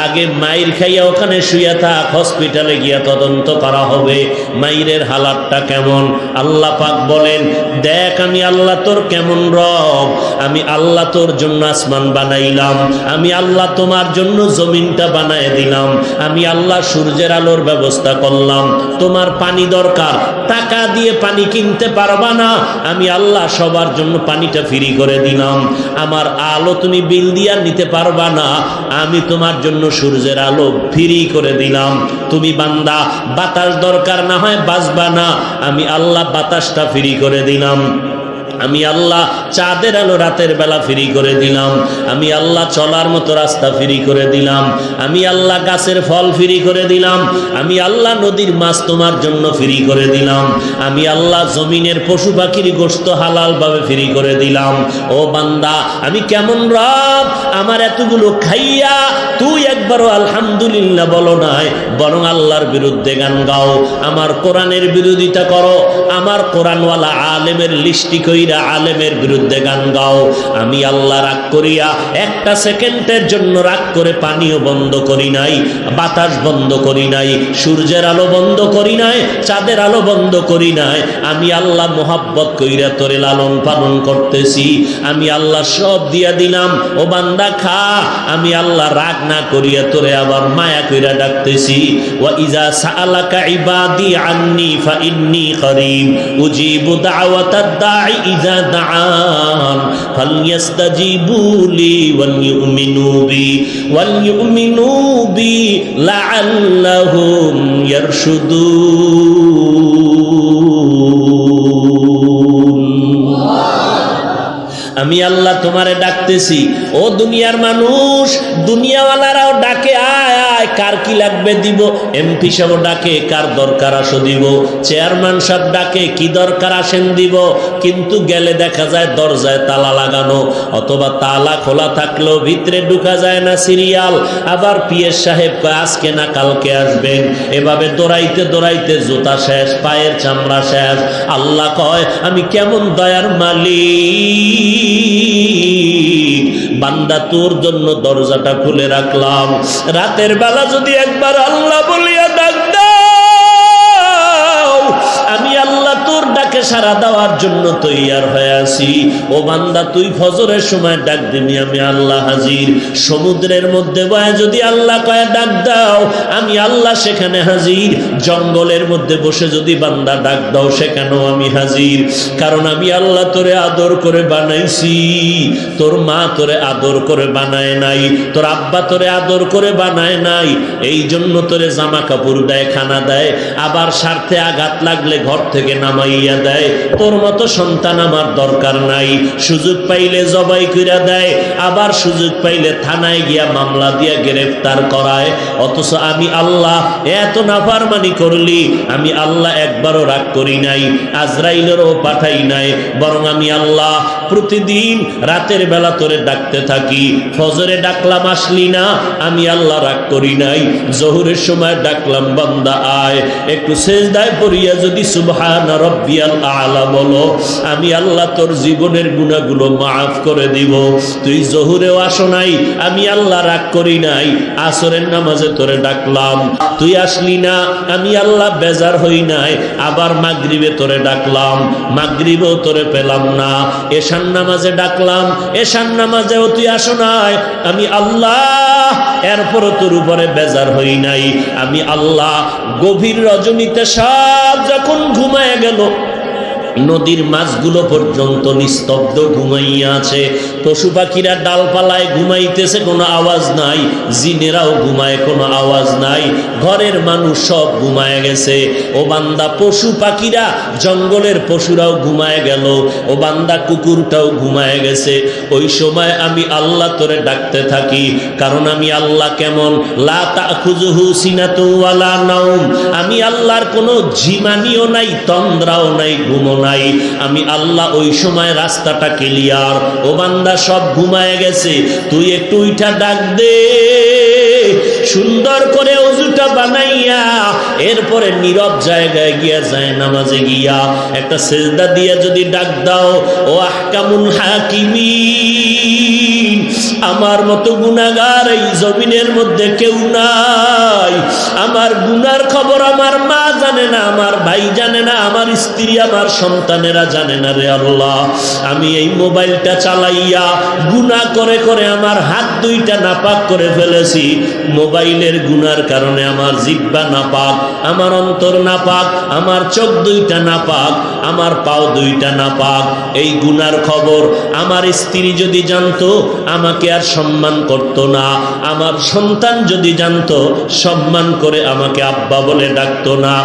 আগে মাইর খাইয়া ওখানে শুয়ে থাক, হসপিটালে গিয়া তদন্ত করা হবে মাইরের হালাতটা কেমন। আল্লাহ পাক বলেন, দেখ আমি আল্লাহ তোর কেমন রব। আমি আল্লাহ তোর জন্য আসমান বানাইলাম, আমি আল্লাহ তোমার জন্য জমিনটা বানায় দিলাম, আমি আল্লাহ সূর্যের আলোর ব্যবস্থা করলাম। তোমার পানি দরকার, টাকা দিয়ে পানি কিনতে পারবা না, আমি আল্লাহ সবার জন্য পানিটা ফ্রি করে দিলাম। আমার আলো তুমি বিল দিয়া নিতে পারবা না, আমি তোমার জন্য সূর্যের আলো ফ্রি করে দিলাম। তুমি বান্দা বাতাস দরকার, না হয় বাঁচবা না, আমি আল্লাহ বাতাসটা ফ্রি করে দিলাম। আমি আল্লাহ চাঁদের আলো রাতের বেলা ফ্রি করে দিলাম। আমি আল্লাহ চলার মতো রাস্তা ফ্রি করে দিলাম। আমি আল্লাহ গাছের ফল ফ্রি করে দিলাম। আমি আল্লাহ নদীর মাছ তোমার জন্য ফ্রি করে দিলাম। আমি আল্লাহ জমিনের পশু পাখির গোশত হালাল ভাবে ফ্রি করে দিলাম। ও বান্দা, আমি কেমন রব? আমার এতগুলো খাইয়া তুই একবারও আলহামদুলিল্লাহ বলো নাই, বরং আল্লাহর বিরুদ্ধে গান গাও, আমার কোরআনের বিরোধিতা করো, আমার কোরআনওয়ালা আলেমের লিস্টি কইরা আলেমের বিরুদ্ধে গান গাও। আমি আল্লাহ রাগ করিয়া একটা সেকেন্ডের জন্য রাগ করে পানিও বন্ধ করি নাই, বাতাস বন্ধ করি নাই, সূর্যের আলো বন্ধ করি নাই, চাঁদের আলো বন্ধ করি নাই। আমি আল্লাহ মোহাব্বত কইরা তোরে লালন পালন করতেছি। আমি আল্লাহ সব দিয়া দিলাম, ও বান্দা খা। আমি আল্লাহ রাগ না করিয়া তোরে আবার মায়া কইরা ডাকতেছি। ওয়া ইজা সাআলাকা ইবাদি আন্নী ফাইন্নী করিব উজিবু দাওয়াতাদ দাঈ ইজা দাআন ফালইস্তাজিবু লি ওয়ালইউমিনু বি লাআল্লাহুম ইয়ারশুদুন। আমি আল্লাহ তোমারে ডাকতেছি। ও দুনিয়ার মানুষ, দুনিয়াওয়ালারাও ডাকে, আয় আয়, কার কি লাগবে দিব। এমপি সাহেব ডাকে, কার দরকার আসো দিব। চেয়ারম্যান সাহেব ডাকে, কি দরকার আসেন দিব। কিন্তু গেলে দেখা যায় দরজায় তালা লাগানো, অথবা তালা খোলা থাকলেও ভিতরে ঢুকা যায় না, সিরিয়াল। আবার পিএস সাহেব কয় আজকে না কালকে আসবেন। এভাবে দৌড়াইতে দৌড়াইতে জুতা শেষ, পায়ের চামড়া শেষ। আল্লাহ কয়, আমি কেমন দয়ার মালিক, বান্দা তোর জন্য দরজাটা খুলে রাখলাম। রাতের বেলা যদি একবার আল্লাহ বলিয়া ডাক দাও, আমি আল্লাহ তোর ডাকে সাড়া দেওয়ার জন্য তৈয়ার হয়ে আছি। ও বান্দা, তুই ফজরের সময় ডাক দিবি, আমি আল্লাহ হাজির। সমুদ্রের মধ্যে বয়ে যদি আল্লাহ কয়ে ডাক দাও, আমি আল্লাহ সেখানে হাজির। জঙ্গলের মধ্যে বসে যদি বান্দা ডাক দাও, সেখানেও আমি হাজির। কারণ আমি আল্লাহ তোরে আদর করে বানাইছি। তোর মা তোরে আদর করে বানায় নাই, তোর আব্বা তোরে আদর করে বানায় নাই। এই জন্য তোরে জামা কাপড় দেয়, খানা দেয়, আবার স্বার্থে আঘাত লাগলে ঘর থেকে নামাইয়া দেয়। তোর মতো সন্তান আমার দরকার নাই। সুযোগ পাইলে জবাই কইরা দেয়, আবার সুযোগ পাইলে থানায় গিয়া মামলা দিয়া গ্রেফতার করায়। অথচ আমি আল্লাহ এত নাফরমানি করলি, আমি আল্লাহ একবারও রাগ করি নাই, আজরাইলেরও পাঠাই নাই। বরং আমি আল্লাহ প্রতিদিন রাতের বেলা তোরে ডাকতে থাকি। ফজরে ডাকলাম, আসলি না, আমি আল্লাহ রাগ করি নাই। জোহরের সময় ডাকলাম, বান্দা আয়, একটু সেজদায় পড়িয়া যদি সুবহান রাব্বিয়াল আলা বলো, আমি আল্লাহ তোর জীবনের গুনাহগুলো মাফ করে দিব। তুই জোহরেও আসো নাই, আমি আল্লাহ রাগ করি নাই। আসরের নামাজে তোরে ডাকলাম, তুই আসলি না, আমি আল্লাহ বেজার হই নাই। আবার মাগরিবে তোরে ডাকলাম, মাগরিবেও তোরে পেলাম না। এশার নামাজে ডাকলাম, এশার নামাজেও তুই আসো নাই, আমি আল্লাহ এরপরও তোর উপরে বেজার হই নাই। আমি আল্লাহ গভীর রজনীতে সব যখন ঘুমায় গেল, নদীর মাছগুলো পর্যন্ত নিস্তব্ধ ঘুমাইয়া আছে, পশু পাখিরা ডালপালায় ঘুমাইতেছে, কোনো আওয়াজ নাই, জিনেরাও ঘুমায়, কোনো আওয়াজ নাই, ঘরের মানুষ সব ঘুমায় গেছে। ও বান্দা, পশু পাখিরা, জঙ্গলের পশুরাও ঘুমায় গেল, ও বান্দা কুকুরটাও ঘুমায় গেছে। ওই সময় আমি আল্লাহ তোরে ডাকতে থাকি, কারণ আমি আল্লাহ কেমন, লা তাখুযুহু সিনাতুন ওয়ালা নাওম, আমি আল্লাহর কোনো ঝিমানিও নাই, তন্দ্রাও নাই, ঘুমও নাই। আমি আল্লাহ ওই সময় রাস্তাটা ক্লিয়ার, ও বান্দা সব ঘুমায় গেছে, তুই একটু উঠা ডাক দে, সুন্দর করে ওযুটা বানাইয়া এরপরে নীরব জায়গায় গিয়া যায় নামাজে গিয়া একটা সিজদা দিয়া যদি ডাক দাও, ও আহকামুল হাকিমিন, আমার মতো গুনাহগার এই জমিনের মধ্যে কেউ নাই। আমার গুনার খবর আমার মা জানে না, আমার ভাই জানে না, আমার স্ত্রী, আমার সন্তানেরা জানে না রে আল্লাহ। আমি এই মোবাইলটা চালাইয়া গুনাহ করে করে আমার হাত দুইটা নাপাক করে ফেলেছি। মোবাইলের গুনার কারণে আমার জিহ্বা নাপাক, আমার অন্তর নাপাক, আমার চোখ দুইটা নাপাক, আমার পাও দুইটা নাপাক। এই গুনার খবর আমার স্ত্রী যদি জানতো আমাকে আর সম্মান করতো না, আমার সন্তান যদি জানতো সম্মান করে আমাকে আব্বা বলে ডাকতো না।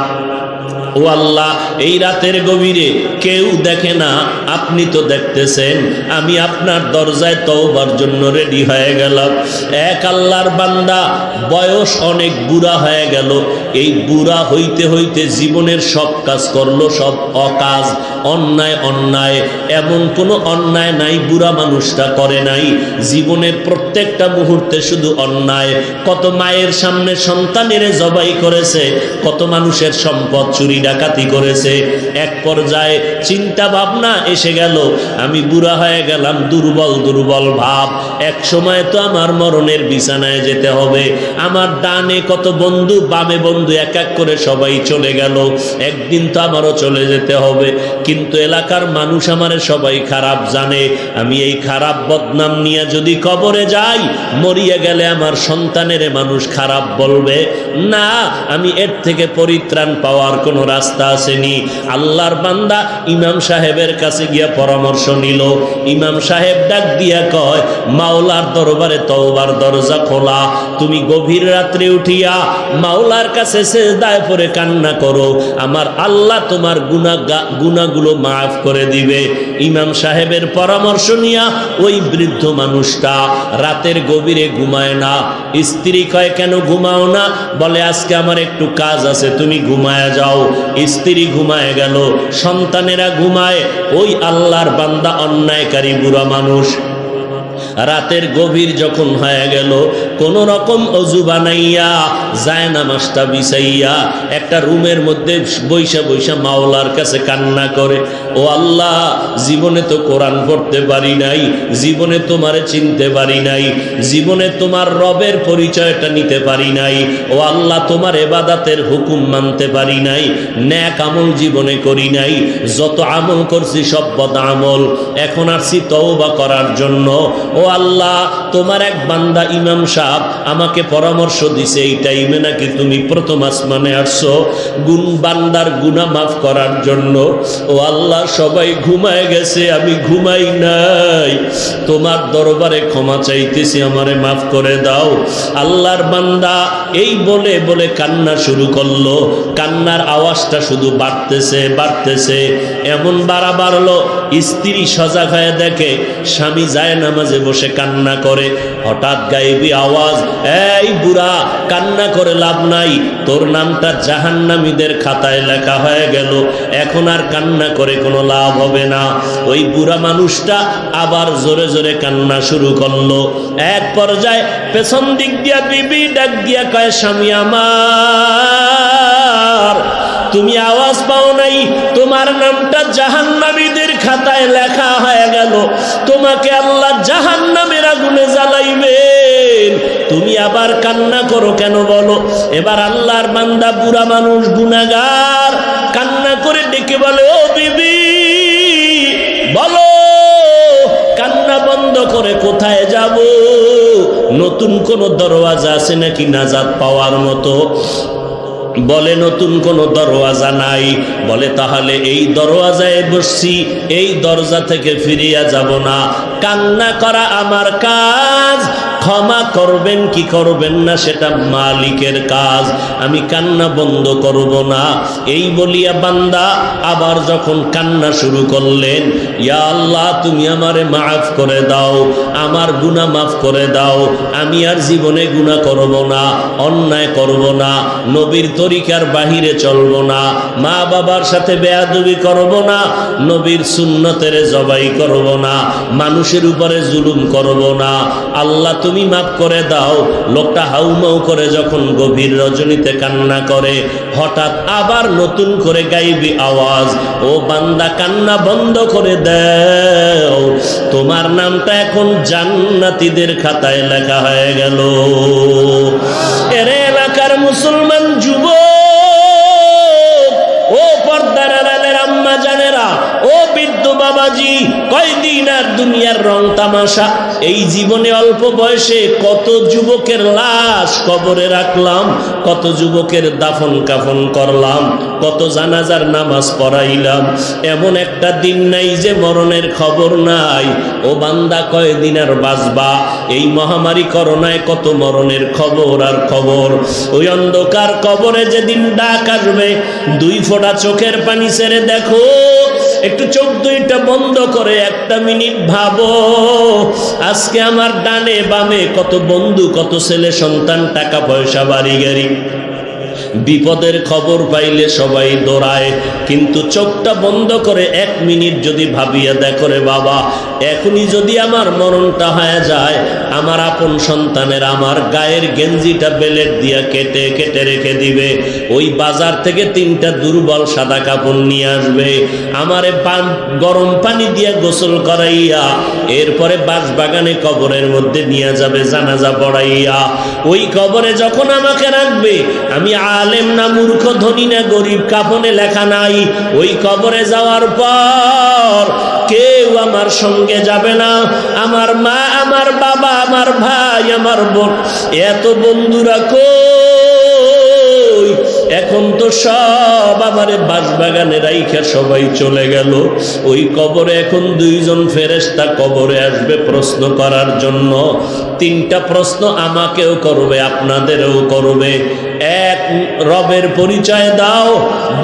ও আল্লাহ, এই রাতের গভীরে কেউ দেখে না, আপনি তো দেখতেছেন, আমি আপনার দরজায় তওবার জন্য রেডি হয়ে গেলাম। এক আল্লাহর বান্দা বয়স অনেক বুড়া হয়ে গেল, এই বুড়া হইতে হইতে জীবনের সব কাজ করলো, সব অকাজ, অন্যায় অন্যায়, এমন কোনো অন্যায় নাই বুড়া মানুষটা করে নাই। জীবনের প্রত্যেকটা মুহূর্তে শুধু অন্যায়। কত মায়ের সামনে সন্তানের জবাই করেছে, কত মানুষের সম্পদ চুরি ডাকাতি করেছে। এক পর্যায়ে চিন্তা ভাবনা এসে গেল, আমি বুড়া হয়ে গেলাম, দুর্বল দুর্বল ভাব, এক সময় তো আমার মরণের বিছানায় যেতে হবে। আমার ডানে কত বন্ধু, বামে বন্ধু, এক এক করে সবাই চলে গেল, একদিন তো আমারও চলে যেতে হবে। কিন্তু এলাকার মানুষ আমারে সবাই খারাপ জানে, আমি এই খারাপ বদনাম নিয়ে যদি কবরে যাই, মরিয়া গেলে আমার সন্তানের মানুষ খারাপ বলবে না, আমি এর থেকে পরিত্রাণ পাওয়ার কোনো রাস্তা আসেনি। আল্লাহর বান্দা ইমাম সাহেবের কাছে গিয়া পরামর্শ নিল। ইমাম সাহেব ডাক দিয়া কয়, মাওলার দরবারে তওবার দরজা খোলা, তুমি গভীর রাত্রে উঠিয়া মাওলার কাছে সিজদায় পড়ে কান্না করো, আমার আল্লাহ তোমার গুনাহগুলো মাফ করে দিবে। ইমাম সাহেবের পরামর্শ নিয়া ওই বৃদ্ধ মানুষটা রাতের গভীরে ঘুমায় না। স্ত্রী কয়, কেন ঘুমাও না? বলে, আজকে আমার একটু কাজ আছে, তুমি ঘুমায় যাও। স্ত্রী ঘুমায় গেল, সন্তানেরা ঘুমায়, ওই আল্লাহর বান্দা অন্যায়কারী বুড়া মানুষ রাতের গভীর যখন হয়ে গেল, কোন রকম অজু বানাইয়া জায়নামাজটা বিছাইয়া একটা রুমের মধ্যে বইসা বইসা মাওলার কাছে কান্না করে, ও আল্লাহ, জীবনে তো কোরআন পড়তে পারি নাই, জীবনে তোমারে চিনতে পারি নাই, জীবনে তোমার রবের পরিচয়টা নিতে পারি নাই, ও আল্লাহ, তোমার ইবাদতের হুকুম মানতে পারি নাই, নেক আমল জীবনে করি নাই, যত আমল করছি সব বদ আমল, এখন আসছি তওবা করার জন্য। ও আল্লাহ, তোমার এক বান্দা ইমাম সাহেব আমাকে পরামর্শ দিছে এই টাইমে নাকি তুমি প্রথম আসমানে আসছো বান্দার গুনাহ মাফ করার জন্য। ও আল্লাহ, সবাই ঘুমায় গেছে, আমি ঘুমাই নাই, তোমার দরবারে ক্ষমা চাইতেছি, আমারে মাফ করে দাও। আল্লাহর বান্দা এই বলে বলে কান্না শুরু করলো, কান্নার আওয়াজটা শুধু বাড়তেছে বাড়তেছে, এমন বাড়লো স্ত্রী সজাগ হয়ে দেখে স্বামী যায় নামাজে বসে কান্না করে। হঠাৎ গায়েবী আওয়াজ, এই বুড়া, কান্না করে লাভ নাই, তোর নামটা জাহান্নামীদের খাতায় লেখা হয়ে গেল, এখন আর কান্না করে কোনো লাভ হবে না। ওই বুড়া মানুষটা আবার জোরে জোরে কান্না শুরু করলো। এক পর্যায়ে পেছন দিক দিয়া বিবি ডাক দিয়া কয়, স্বামী আমার, তুমি আওয়াজ পাও নাই? তোমার নামটা জাহান্নামীদের খাতায় লেখা হয়ে গেল, তোমাকে আল্লাহ জাহান্নামের আগুনে জ্বালাইবেন, তুমি আবার কান্না করো কেন বলো? এবার আল্লাহর বান্দা বুড়া মানুষ গুনাহগার কান্না করে ডেকে বলে, ও বিবি, বলো, কান্না বন্ধ করে কোথায় যাব? নতুন কোন দরওয়াজা আছে নাকি নাজাত পাওয়ার মতো? বলে নতুন কোনো দরওয়াজা নাই। বলে তাহলে এই দরওয়াজায় বসছি, এই দরজা থেকে ফিরিয়া যাব না। কান্না করা আমার কাজ, ক্ষমা করবেন কি করবেন না সেটা মালিকের কাজ, আমি কান্না বন্ধ করব না। এই বলিয়া বান্দা আবার যখন কান্না শুরু করলেন, ইয়া আল্লাহ তুমি আমারে মাফ করে দাও, আমার গুনাহ মাফ করে দাও, আমি আর জীবনে গুনাহ করব না, অন্যায় করব না, নবীর তরিকার বাহিরে চলব না, মা বাবার সাথে বেয়াদবি করব না, নবীর সুন্নতের জবাই করব না, মানুষের উপরে জুলুম করব না, আল্লাহ তুমি মাফ করে দাও। লোকটা হাউমাউ করে যখন গভীর রজনীতে কান্না করে, হঠাৎ আবার নতুন করে গাইবি আওয়াজ, ও বান্দা কান্না বন্ধ করে দাও, তোমার নামটা এখন জান্নাতীদের খাতায় লেখা হয়ে গেল। এর এলাকার মুসলমান যুবক, ও পর্দার আড়ালের আম্মা জানেরা, ও বৃদ্ধ বাবাজি, কয়দিন আর দুনিয়ার রং তামাশা। এই জীবনে অল্প বয়সে কত যুবকের লাশ কবরে রাখলাম, কত যুবকের দাফন কাফন করলাম, কত জানাজার নামাজ পড়াইলাম, এমন একটা দিন নাই যে মরণের খবর নাই। ও বান্দা কয়দিন আর বাঁচবা? এই মহামারী করোনায় কত মরণের খবর আর খবর। ওই অন্ধকার কবরে যেদিন ডাক আসবে, দুই ফোঁটা চোখের পানি ছেড়ে দেখো, একটু চোখ দুইটা বন্ধ করে একটা মিনিট ভাবো, আজকে আমার ডানে বামে কত বন্ধু, কত ছেলে সন্তান, টাকা পয়সা, বাড়ি গাড়ি, বিপদের খবর পাইলে সবাই দৌড়ায়, কিন্তু চোখটা বন্ধ করে এক মিনিট যদি ভাবিয়া দেখো রে বাবা, এখনই যদি আমার মরণটা হয়ে যায়, আমার আপন সন্তানের আমার গায়ের গেঞ্জিটা বেলেট দিয়া কেটে কেটে রেখে দিবে, ওই বাজার থেকে 3টা দুর্বল সাদা কাপড় নিয়ে আসবে, আমারে গরম পানি দিয়া গোসল করাইয়া এরপরে বাঁশবাগানে কবরের মধ্যে নিয়ে যাবে জানাজা পড়াইয়া। ওই কবরে যখন আমাকে রাখবে, আমি আলেম না মূর্খ, ধনী না গরিব, কাফনে লেখা নাই, ওই কবরে যাওয়ার পর কেউ আমার সঙ্গে যাবে না, আমার মা, আমার বাবা, আমার ভাই, আমার বোন, এত বন্ধুরা কই? এখন তো সব আমারে বাঁশবাগানে রাইখা সবাই চলে গেল। ওই কবরে এখন 2জন ফেরেশতা কবরে আসবে প্রশ্ন করার জন্য। 3টা প্রশ্ন আমাকেও করবে, আপনাদেরও করবে। 1, রবের পরিচয় দাও,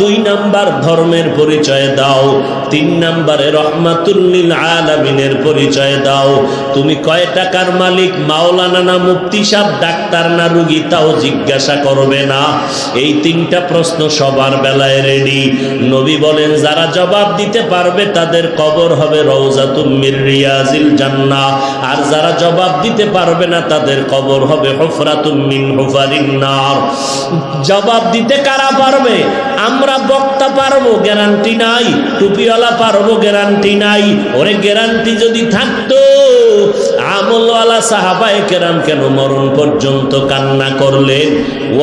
2 নাম্বার ধর্মের পরিচয় দাও, 3 নাম্বারে রহমাতুল লিল আলামিনের পরিচয় দাও। তুমি কয় টাকার মালিক, মাওলানা না মুফতি সাহেব, ডাক্তার না রোগী, তাও জিজ্ঞাসা করবে না। এই 3টা প্রশ্ন সবার বেলায় রেডি। নবী বলেন যারা জবাব দিতে পারবে তাদের কবর হবে রওজাতুম মির রিয়াজিল জান্নাহ, আর যারা জবাব দিতে পারবে না তাদের কবর হবে হুফরাতুম মিন হুফারিন নার। জবাব দিতে কারা পারবে? আমরা বক্তা পারবো, গ্যারান্টি নাই। টুপিওয়ালা পারবো, গ্যারান্টি নাই। ওরে গ্যারান্টি যদি থাকতো, আমলওয়ালা সাহাবায়ে কেরাম কেন মরণ পর্যন্ত কান্না করলেন?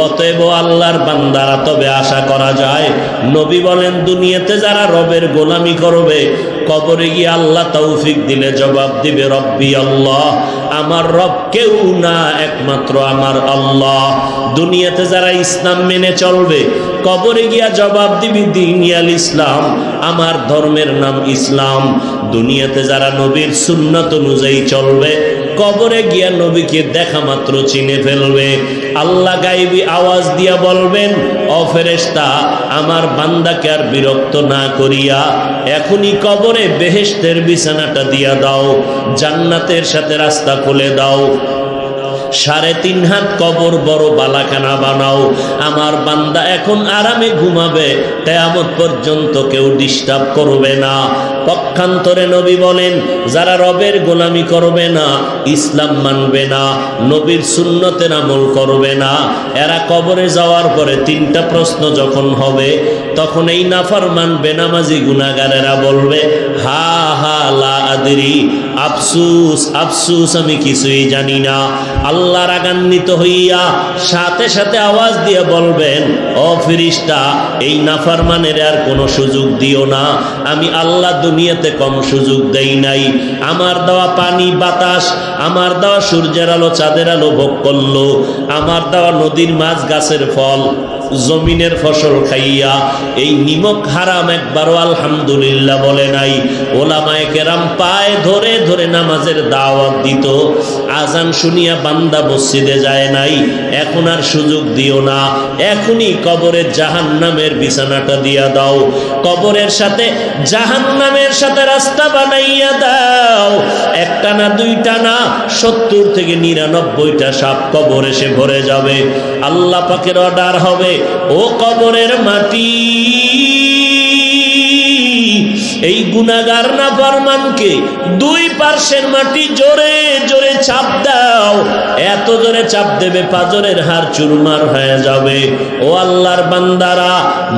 অতএব আল্লাহর বান্দারা, তবে আশা করা যায়, নবী বলেন দুনিয়াতে যারা রবের গোলামি করবে, কবরে গিয়ে আল্লাহ তৌফিক দিলে জবাব দিবে রব্বি আল্লাহ, আমার রব কেউ না, একমাত্র আমার আল্লাহ। দুনিয়াতে যারা ইসলাম মেনে চলবে, কবরে গিয়া জবাব দিবি দীনিয়াল ইসলাম, আমার ধর্মের নাম ইসলাম। দুনিয়াতে যারা নবীর সুন্নাত অনুযায়ী চলবে, কবরে গিয়া নবীকে দেখা মাত্র চিনে ফেলবে। আল্লাহ গাইবি আওয়াজ দিয়া বলবেন, ও ফেরেশতা, আমার বান্দাকে আর বিরক্ত না করিয়া এখনই কবরে বেহেশতের বিছানাটা দিয়া দাও, জান্নাতের সাথে রাস্তা খুলে দাও। 3.5 হাত কবর বড় বালাখানা বানাও, আমার বান্দা এখন আরামে ঘুমাবে, কিয়ামত পর্যন্ত কেউ ডিস্টার্ব করবে না। পক্ষান্তরে নবী বলেন যারা রবের গোলামি করবে না, ইসলাম মানবে না, নবীর সুন্নতের আমল করবে না, এরা কবরে যাওয়ার পরে 3টা প্রশ্ন যখন হবে, তখন এই নাফরমান বেনামাজি গুনাহগারেরা বলবে, হা হা লা আদরি, আফসুস আফসুস, আমি কিছুই জানি না। আল্লাহ রাগান্বিত হইয়া সাথে সাথে আওয়াজ দিয়ে বলবেন, ও ফেরেশতা, এই নাফরমানের আর কোনো সুযোগ দিও না, আমি আল্লাহ দুনিয়াতে কম সুযোগ দেই নাই। আমার দেওয়া পানি বাতাস, আমার দেওয়া সূর্যের আলো চাঁদের আলো ভোগ করলো, আমার দেওয়া নদীর মাছ গাছের ফল জমিনের ফসল খাইয়া এই নিমক হারাম একবারও আলহামদুলিল্লাহ বলে নাই। ওলামায়ে কেরাম পায়ে ধরে ধরে নামাজের দাওয়াত দিত। আজান শুনিয়া বান্দা মসজিদে যায় নাই, এখন আর সুযোগ দিও না, এখনই কবরের জাহান্নামের বিছানাটা দিয়া দাও, কবরের সাথে জাহান্নামের সাথে রাস্তা বানাইয়া দাও। একটা না দুইটা না 70 থেকে 99টা সাপ কবর এসে ভরে যাবে। আল্লাহ পাকের অর্ডার হবে, ও কবরের মাটি, এই গুনাহগার নাফরমানকে 2 পার্শ্বের মাটি জোরে জোরে চাপ দাও। এত জোরে চাপ দেবে পাজরের হাড় চুরমার হয়ে যাবে। ও আল্লাহর বান্দারা,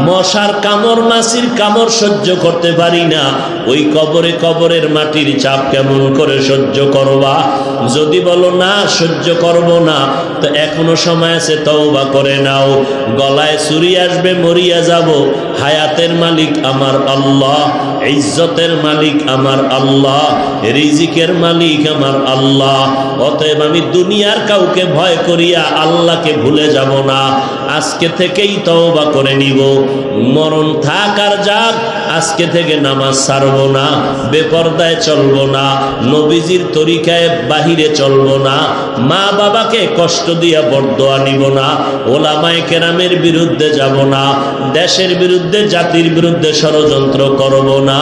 মশার কামড় মাছির কামড় সহ্য করতে পারি না, ওই কবরে কবরের মাটির চাপ কেমন করে সহ্য করবা? যদি বলো না সহ্য করব না, তো এখনো সময় আছে, তওবা করে নাও। গলায় ছুরি আসবে, মরিয়া যাব, হায়াতের মালিক আমার আল্লাহ, ইজ্জতের মালিক আমার আল্লাহ, রিজিকের মালিক আমার আল্লাহ। অতএব আমি দুনিয়ার কাউকে ভয় করিয়া আল্লাহকে ভুলে যাব না। আজকে থেকেই তওবা করে নিব। মরণ থাক আর যাক, আজকে থেকে নামাজ ছাড়ব না, বেপরদায় চলব না, নবীজির তরিকায় বাহিরে চলব না, মা বাবাকে কষ্ট দিয়া বরদোয়া নিব না, ওলামায়ে কেরামের বিরুদ্ধে যাব না, দেশের বিরুদ্ধে জাতির বিরুদ্ধে ষড়যন্ত্র করব না।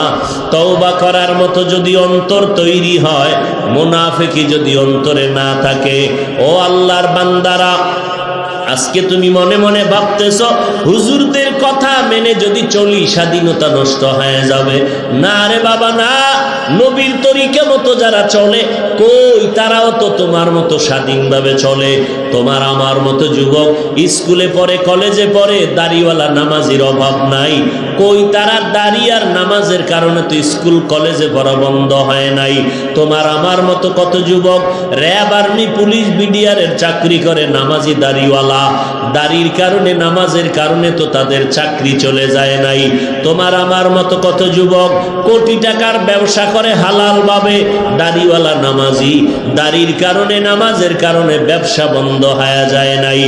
তওবা করার মতো যদি অন্তর তৈরি হয়, মুনাফিকি যদি অন্তরে না থাকে, ও আল্লাহর বান্দারা, আজকে তুমি মনে মনে ভাবতেছ হুজুরদের কথা মেনে যদি চলি স্বাধীনতা নষ্ট হয়ে যাবে। না রে বাবা না, নবীর তরিকা মতো যারা চলে, কই তারাও তো তোমার মতো স্বাধীনভাবে চলে। তোমার আমার মতো যুবক স্কুলে পড়ে, কলেজে পড়ে, দাড়িওয়ালা নামাজির অভাব নাই। কই তারা দাড়ি আর নামাজের কারণে তো স্কুল কলেজে পড়া বন্ধ হয় নাই। তোমার আমার মতো কত যুবক র্যাব, আর্মি, পুলিশ, বিডিআরের চাকরি করে, নামাজি দাড়িওয়ালা, দাড়ির কারণে নামাজের কারণে তো তাদের চাকরি চলে যায় নাই। তোমার আমার মতো কত যুবক কোটি টাকার ব্যবসা করে হালাল ভাবে, দাড়িওয়ালা নামাজি, দাড়ির কারণে নামাজের কারণে ব্যবসা বন্ধ হয়ে যায় নাই।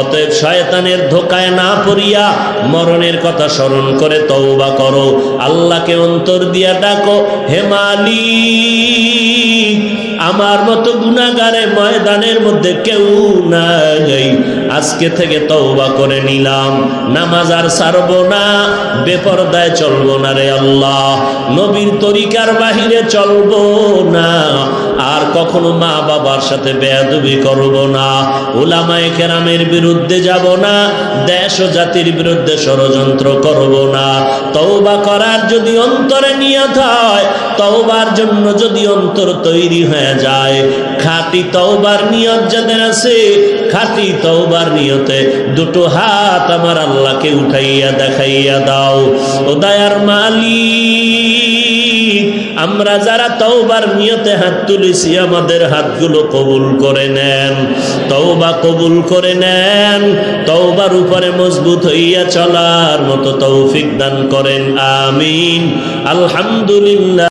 অতএব শয়তানের ধোকায় না পড়িয়া মরণের কথা স্মরণ করে তওবা করো, আল্লাহকে অন্তর দিয়া ডাকো, হে মালিক, আমার মতো গুনাহগারে ময়দানের মধ্যে কেউ নাই, আজকে থেকে তওবা করে নিলাম, নামাজ আর ছাড়বো না, বেপরদায় চলবো না রে আল্লাহ, নবীর তরিকার বাহিরে চলবো না, আর কখনো মা বাবার সাথে বেয়াদবি করব না, উলামায়ে কেরামের বিরুদ্ধে যাব না, দেশ ও জাতির বিরুদ্ধে ষড়যন্ত্র করব না। তওবা করার যদি অন্তরে নিয়ত হয়, তওবার জন্য যদি অন্তর তৈরি হয়ে যায়, খাঁটি তওবার নিয়ত যাদের আছে, খাঁটি তওবার নিয়তে দুটো হাত আমার আল্লাহকে উঠাইয়া দেখাইয়া দাও। ও দয়ার মালিক, আমরা যারা তওবার নিয়তে হাত তুলেছি, আমাদের হাতগুলো কবুল করে নেন, তওবা কবুল করে নেন, তওবার উপরে মজবুত হইয়া চলার মতো তৌফিক দান করেন, আমিন। আলহামদুলিল্লাহ।